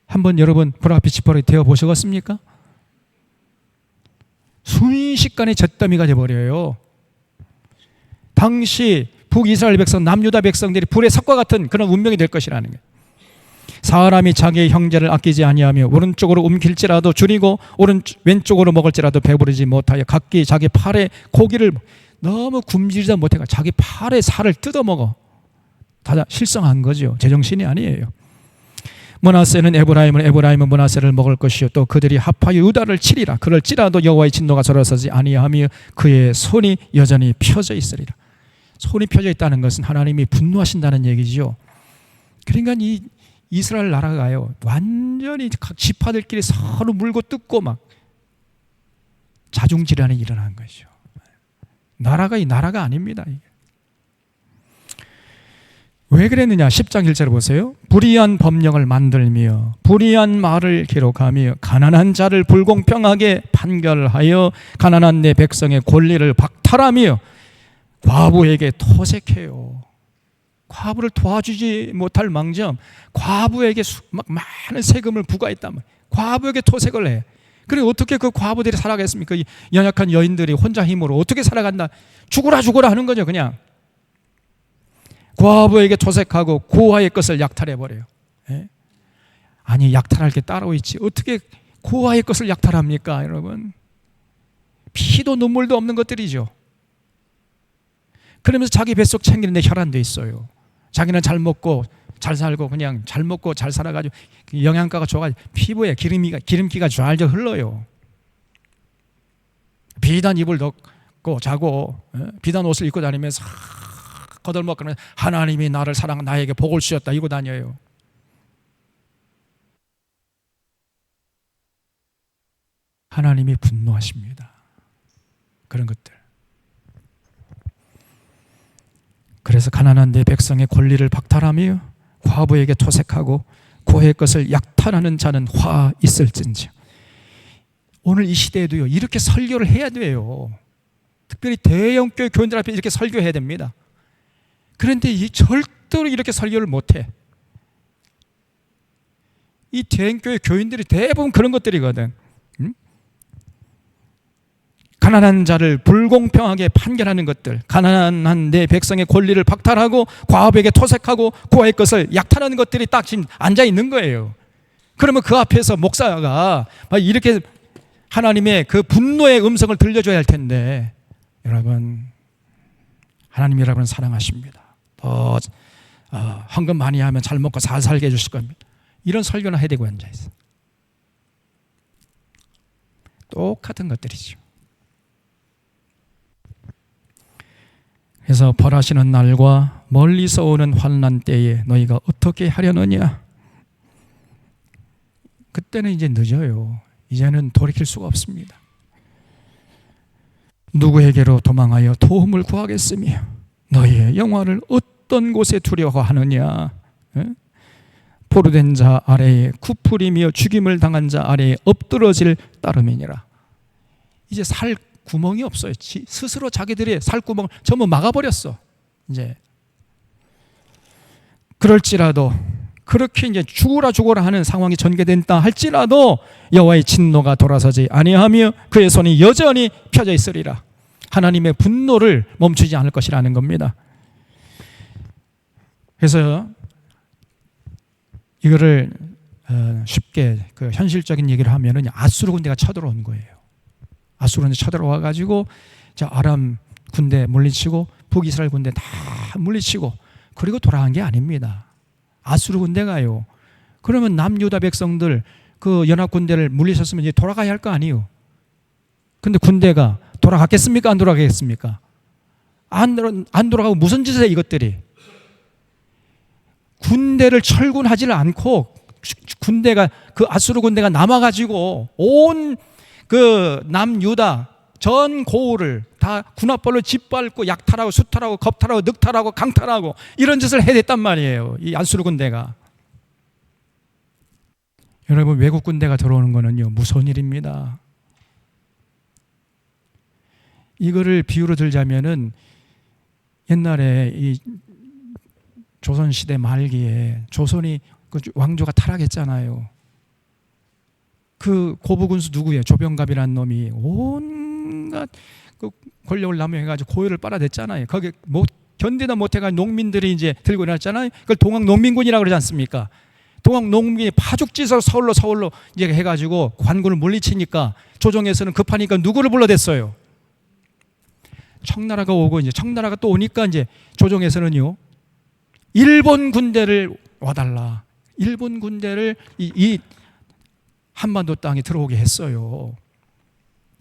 한번 여러분 불 앞에 지푸라기 되어 보셨습니까? 순식간에 잿더미가 되어버려요. 당시 북이스라엘 백성, 남유다 백성들이 불의 섭과 같은 그런 운명이 될 것이라는 거예요. 사람이 자기의 형제를 아끼지 아니하며 오른쪽으로 움킬지라도 줄이고 왼쪽으로 먹을지라도 배부르지 못하여 각기 자기 팔에 고기를 너무 굶주리다 못해가 자기 팔에 살을 뜯어먹어. 다 실성한 거죠. 제정신이 아니에요. 므낫세는 에브라임은 므낫세를 먹을 것이요 또 그들이 합하여 유다를 치리라. 그럴지라도 여호와의 진노가 저러서지 아니하며 그의 손이 여전히 펴져 있으리라. 손이 펴져 있다는 것은 하나님이 분노하신다는 얘기죠. 그러니까 이 이스라엘 나라가요 완전히 각 지파들끼리 서로 물고 뜯고 막 자중질환이 일어난 것이죠. 나라가 이 나라가 아닙니다. 왜 그랬느냐? 10장 1절을 보세요. 불의한 법령을 만들며 불의한 말을 기록하며 가난한 자를 불공평하게 판결하여 가난한 내 백성의 권리를 박탈하며 과부에게 토색해요. 과부를 도와주지 못할 망정 과부에게 막 많은 세금을 부과했단 말이에요. 과부에게 토색을 해. 그리고 어떻게 그 과부들이 살아가겠습니까? 이 연약한 여인들이 혼자 힘으로 어떻게 살아간다? 죽으라 하는 거죠. 그냥 과부에게 토색하고 고아의 것을 약탈해버려요. 예? 아니 약탈할 게 따로 있지 어떻게 고아의 것을 약탈합니까? 여러분 피도 눈물도 없는 것들이죠. 그러면서 자기 뱃속 챙기는데 혈안돼 있어요. 자기는 잘 먹고 잘 살고 그냥 잘 먹고 잘 살아가지고 영양가가 좋아가지고 피부에 기름기가 쫙 흘러요. 비단 이불 덮고 자고 비단 옷을 입고 다니면서 거들먹거리면서 하나님이 나를 사랑한 나에게 복을 주셨다 이고 다녀요. 하나님이 분노하십니다. 그런 것들. 그래서 가난한 내 백성의 권리를 박탈하며 과부에게 토색하고 고의 것을 약탈하는 자는 화 있을진지. 오늘 이 시대에도요 이렇게 설교를 해야 돼요. 특별히 대형교회 교인들 앞에 이렇게 설교해야 됩니다. 그런데 절대로 이렇게 설교를 못해. 이 대형교회 교인들이 대부분 그런 것들이거든. 가난한 자를 불공평하게 판결하는 것들, 가난한 내 백성의 권리를 박탈하고 과부에게 토색하고 고아의 것을 약탈하는 것들이 딱 지금 앉아 있는 거예요. 그러면 그 앞에서 목사가 이렇게 하나님의 그 분노의 음성을 들려줘야 할 텐데, 여러분, 하나님 여러분을 사랑하십니다. 더 헌금 많이 하면 잘 먹고 잘 살게 해주실 겁니다. 이런 설교나 해야 되고 앉아있어. 똑같은 것들이죠. 그래서 벌하시는 날과 멀리서 오는 환난 때에 너희가 어떻게 하려느냐. 그때는 이제 늦어요. 이제는 돌이킬 수가 없습니다. 누구에게로 도망하여 도움을 구하겠으며 너희의 영화를 어떤 곳에 두려고 하느냐. 포로된 자 아래에 구풀이며 죽임을 당한 자 아래에 엎드러질 따름이니라. 이제 살 구멍이 없어요. 스스로 자기들의 살 구멍을 전부 막아버렸어. 이제 그럴지라도 그렇게 이제 죽으라 하는 상황이 전개된다 할지라도 여호와의 진노가 돌아서지 아니하며 그의 손이 여전히 펴져 있으리라. 하나님의 분노를 멈추지 않을 것이라는 겁니다. 그래서 이거를 쉽게 그 현실적인 얘기를 하면은 아수르 군대가 쳐들어온 거예요. 아수르 군대 쳐들어와 가지고 아람 군대 물리치고 북이스라엘 군대 다 물리치고 그리고 돌아간 게 아닙니다. 아수르 군대가요. 그러면 남유다 백성들 그 연합 군대를 물리쳤으면 이제 돌아가야 할 거 아니에요. 근데 군대가 돌아갔겠습니까? 안 돌아가겠습니까? 안 돌아가고 무슨 짓을 해 이것들이? 군대를 철군하지를 않고 군대가 그 아수르 군대가 남아가지고 온 그 남유다 전 고을을 다 군합벌로 짓밟고 약탈하고 수탈하고 겁탈하고 늑탈하고 강탈하고 이런 짓을 해댔단 말이에요. 이 아수르 군대가. 여러분, 외국 군대가 들어오는 거는요 무서운 일입니다. 이거를 비유로 들자면은 옛날에 이 조선시대 말기에 조선이 그 왕조가 타락했잖아요. 그 고부군수 누구예요? 조병갑이라는 놈이 온갖 그 권력을 남용해가지고 고요를 빨아냈잖아요. 거기 견디다 못해가지고 농민들이 이제 들고 일어났잖아요. 그걸 동학농민군이라고 그러지 않습니까? 동학농민이 파죽지서 서울로 이제 해가지고 관군을 물리치니까 조정에서는 급하니까 누구를 불러댔어요? 청나라가 오고 이제 청나라가 또 오니까 이제 조정에서는요 일본 군대를 와달라. 일본 군대를 이 한반도 땅에 들어오게 했어요.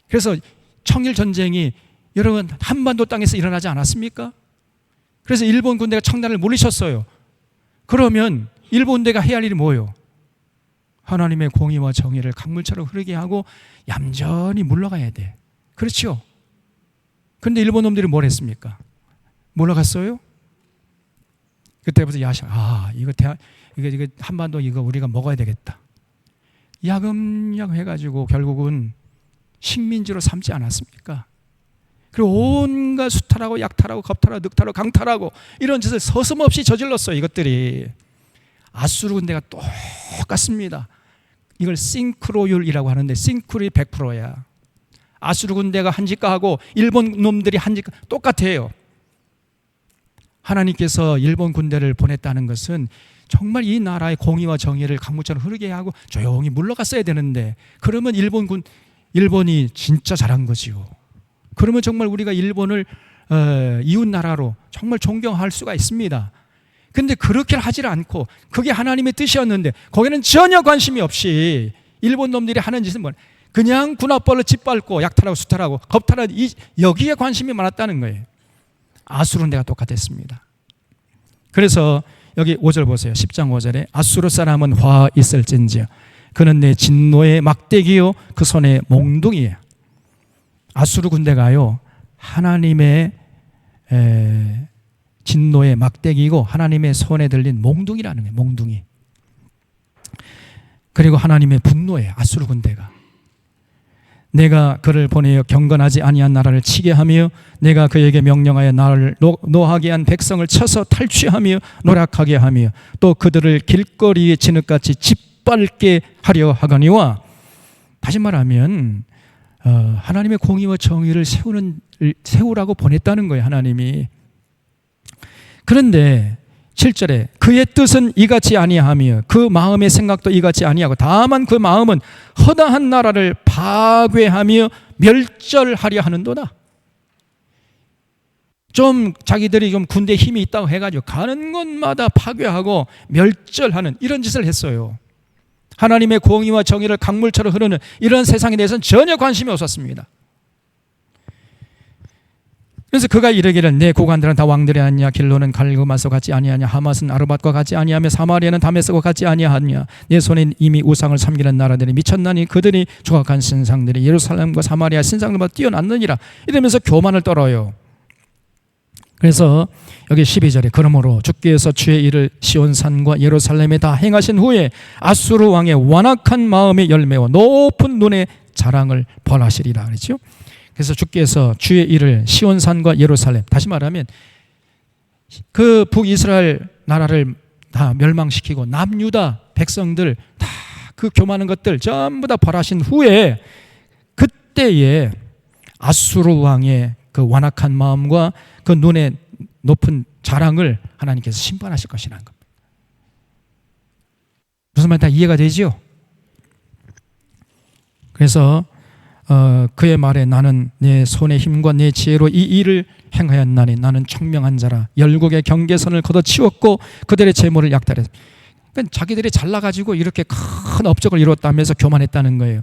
그래서 청일 전쟁이 여러분 한반도 땅에서 일어나지 않았습니까? 그래서 일본 군대가 청나라를 물리쳤어요. 그러면 일본 군대가 해야 할 일이 뭐예요? 하나님의 공의와 정의를 강물처럼 흐르게 하고 얌전히 물러가야 돼. 그렇죠? 그런데 일본 놈들이 뭘 했습니까? 물러갔어요? 그때부터 이거 한반도 이거 우리가 먹어야 되겠다. 야금야금 해가지고 결국은 식민지로 삼지 않았습니까? 그리고 온갖 수탈하고 약탈하고 겁탈하고 늑탈하고 강탈하고 이런 짓을 서슴없이 저질렀어요. 이것들이. 아수르 군대가 똑같습니다. 이걸 싱크로율이라고 하는데 싱크로율이 100%야. 아수르 군대가 한 짓과하고 일본 놈들이 한 짓과 똑같아요. 하나님께서 일본 군대를 보냈다는 것은 정말 이 나라의 공의와 정의를 강물처럼 흐르게 하고 조용히 물러갔어야 되는데 그러면 일본이 진짜 잘한 거지요. 그러면 정말 우리가 일본을 이웃 나라로 정말 존경할 수가 있습니다. 근데 그렇게 하질 않고 그게 하나님의 뜻이었는데 거기는 전혀 관심이 없이 일본 놈들이 하는 짓은 뭐 그냥 군합벌로 짓밟고 약탈하고 수탈하고 겁탈하고 여기에 관심이 많았다는 거예요. 아수르는 똑같았습니다. 그래서 여기 5절 보세요. 10장 5절에 아수르 사람은 화 있을진지요 그는 내 진노의 막대기요 그 손에 몽둥이에요. 아수르 군대가요 하나님의 진노의 막대기고 하나님의 손에 들린 몽둥이라는 거예요. 몽둥이. 그리고 하나님의 분노예요. 아수르 군대가. 내가 그를 보내어 경건하지 아니한 나라를 치게 하며 내가 그에게 명령하여 나를 노하게 한 백성을 쳐서 탈취하며 노략하게 하며 또 그들을 길거리에 진흙같이 짓밟게 하려 하거니와. 다시 말하면 하나님의 공의와 정의를 세우라고 보냈다는 거예요. 하나님이. 그런데 7절에 그의 뜻은 이같이 아니하며 그 마음의 생각도 이같이 아니하고 다만 그 마음은 허다한 나라를 파괴하며 멸절하려 하는도다. 좀 자기들이 좀 군대 힘이 있다고 해가지고 가는 곳마다 파괴하고 멸절하는 이런 짓을 했어요. 하나님의 공의와 정의를 강물처럼 흐르는 이런 세상에 대해서는 전혀 관심이 없었습니다. 그래서 그가 이르기를 내 고관들은 다 왕들이 아니냐, 길로는 갈그마스와 같지 아니하냐, 하맛은 아르밧과 같지 아니하며 사마리아는 다메섹과 같지 아니하냐. 내 손에 이미 우상을 섬기는 나라들이 미쳤나니 그들이 조각한 신상들이 예루살렘과 사마리아 신상들보다 뛰어났느니라. 이러면서 교만을 떨어요. 그래서 여기 12절에 그러므로 주께서 주의 일을 시온산과 예루살렘에 다 행하신 후에 아수르 왕의 완악한 마음의 열매와 높은 눈의 자랑을 벌하시리라 그랬죠. 그래서 주께서 주의 일을 시온산과 예루살렘, 다시 말하면 그 북이스라엘 나라를 다 멸망시키고 남유다 백성들 다 그 교만한 것들 전부 다 벌하신 후에 그때에 아수르 왕의 그 완악한 마음과 그 눈의 높은 자랑을 하나님께서 심판하실 것이라는 겁니다. 무슨 말인지 다 이해가 되지요? 그래서 그의 말에 나는 내 손의 힘과 내 지혜로 이 일을 행하였나니 나는 청명한 자라 열국의 경계선을 걷어치웠고 그들의 재물을 약탈했다. 그러니까 자기들이 잘나가지고 이렇게 큰 업적을 이뤘다면서 교만했다는 거예요.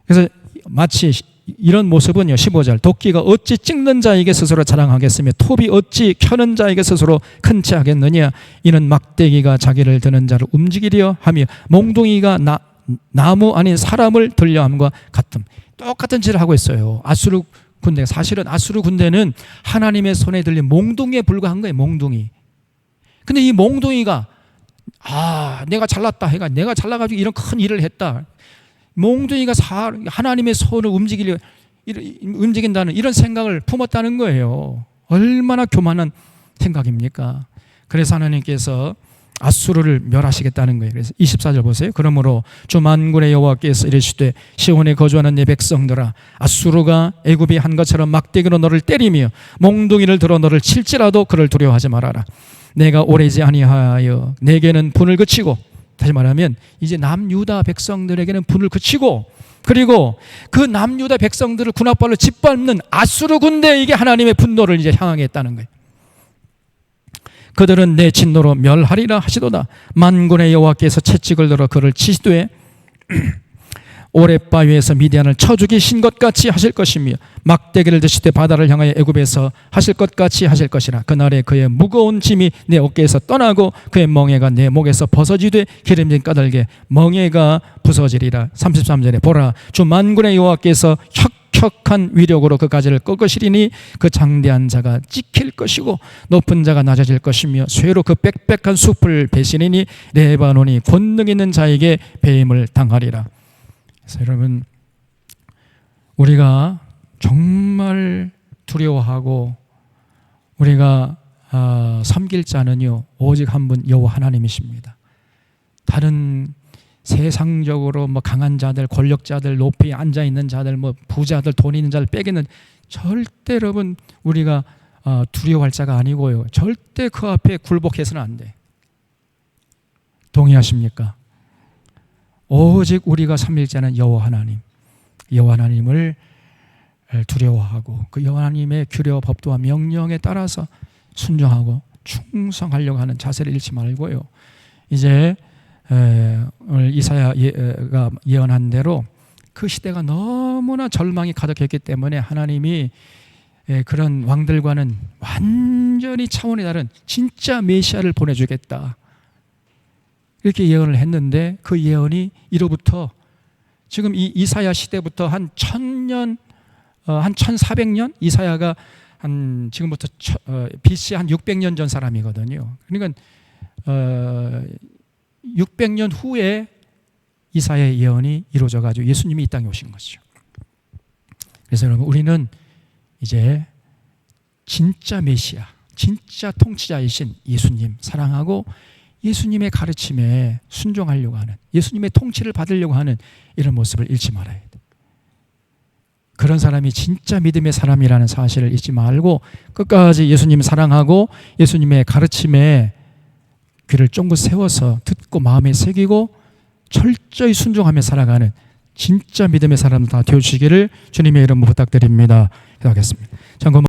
그래서 마치 이런 모습은요, 15절 도끼가 어찌 찍는 자에게 스스로 자랑하겠으며 톱이 어찌 켜는 자에게 스스로 큰 채 하겠느냐. 이는 막대기가 자기를 드는 자를 움직이려 하며 몽둥이가 나무 아닌 사람을 들려함과 같음. 똑같은 짓을 하고 있어요. 아수르 군대, 사실은 아수르 군대는 하나님의 손에 들린 몽둥이에 불과한 거예요. 몽둥이. 근데 이 몽둥이가 내가 잘났다 해가 내가 잘나가지고 이런 큰 일을 했다. 몽둥이가 하나님의 손을 움직인다는 이런 생각을 품었다는 거예요. 얼마나 교만한 생각입니까? 그래서 하나님께서 아수르를 멸하시겠다는 거예요. 그래서 24절 보세요. 그러므로 주 만군의 여호와께서 이르시되 시온에 거주하는 내 백성들아 아수르가 애굽이 한 것처럼 막대기로 너를 때리며 몽둥이를 들어 너를 칠지라도 그를 두려워하지 말아라. 내가 오래지 아니하여 내게는 분을 그치고, 다시 말하면 이제 남유다 백성들에게는 분을 그치고, 그리고 그 남유다 백성들을 군합발로 짓밟는 아수르 군대에게 하나님의 분노를 이제 향하겠다는 거예요. 그들은 내 진노로 멸하리라 하시도다. 만군의 여호와께서 채찍을 들어 그를 치시되 오랫바 위에서 미디안을 쳐 죽이신 것 같이 하실 것이며 막대기를 드시되 바다를 향하여 애굽에서 하실 것 같이 하실 것이라. 그날에 그의 무거운 짐이 내 어깨에서 떠나고 그의 멍에가 내 목에서 벗어지되 기름진 까닭에 멍에가 부서지리라. 33절에 보라 주 만군의 여호와께서 혁혁한 위력으로 그 가지를 꺾으시리니 그 장대한 자가 찍힐 것이고 높은 자가 낮아질 것이며 쇠로 그 빽빽한 숲을 베시리니 레바논이 권능 있는 자에게 배임을 당하리라. 그래서 여러분, 우리가 정말 두려워하고 우리가 섬길 자는요 오직 한 분 여호와 하나님이십니다. 다른 세상적으로 강한 자들, 권력자들, 높이 앉아 있는 자들, 부자들, 돈 있는 자들 빼기는 절대 여러분 우리가 두려워할 자가 아니고요. 절대 그 앞에 굴복해서는 안 돼. 동의하십니까? 오직 우리가 섬길 자는 여호와 하나님, 여호와 하나님을 두려워하고 그 여호와 하나님의 규례와 법도와 명령에 따라서 순종하고 충성하려고 하는 자세를 잃지 말고요. 이제 오늘 이사야가 예언한 대로 그 시대가 너무나 절망이 가득했기 때문에 하나님이 그런 왕들과는 완전히 차원이 다른 진짜 메시아를 보내주겠다 이렇게 예언을 했는데 그 예언이 이로부터 지금 이 이사야 시대부터 한 1000년, 한 1400년 이사야가 한 지금부터 BC 한 600년 전 사람이거든요. 그러니까 600년 후에 이사야의 예언이 이루어져 가지고 예수님이 이 땅에 오신 것이죠. 그래서 여러분 우리는 이제 진짜 메시아, 진짜 통치자이신 예수님 사랑하고 예수님의 가르침에 순종하려고 하는, 예수님의 통치를 받으려고 하는 이런 모습을 잃지 말아야 돼. 그런 사람이 진짜 믿음의 사람이라는 사실을 잊지 말고 끝까지 예수님 사랑하고 예수님의 가르침에 귀를 쫑긋 세워서 듣고 마음에 새기고 철저히 순종하며 살아가는 진짜 믿음의 사람 다 되어주시기를 주님의 이름으로 부탁드립니다. 기도하겠습니다.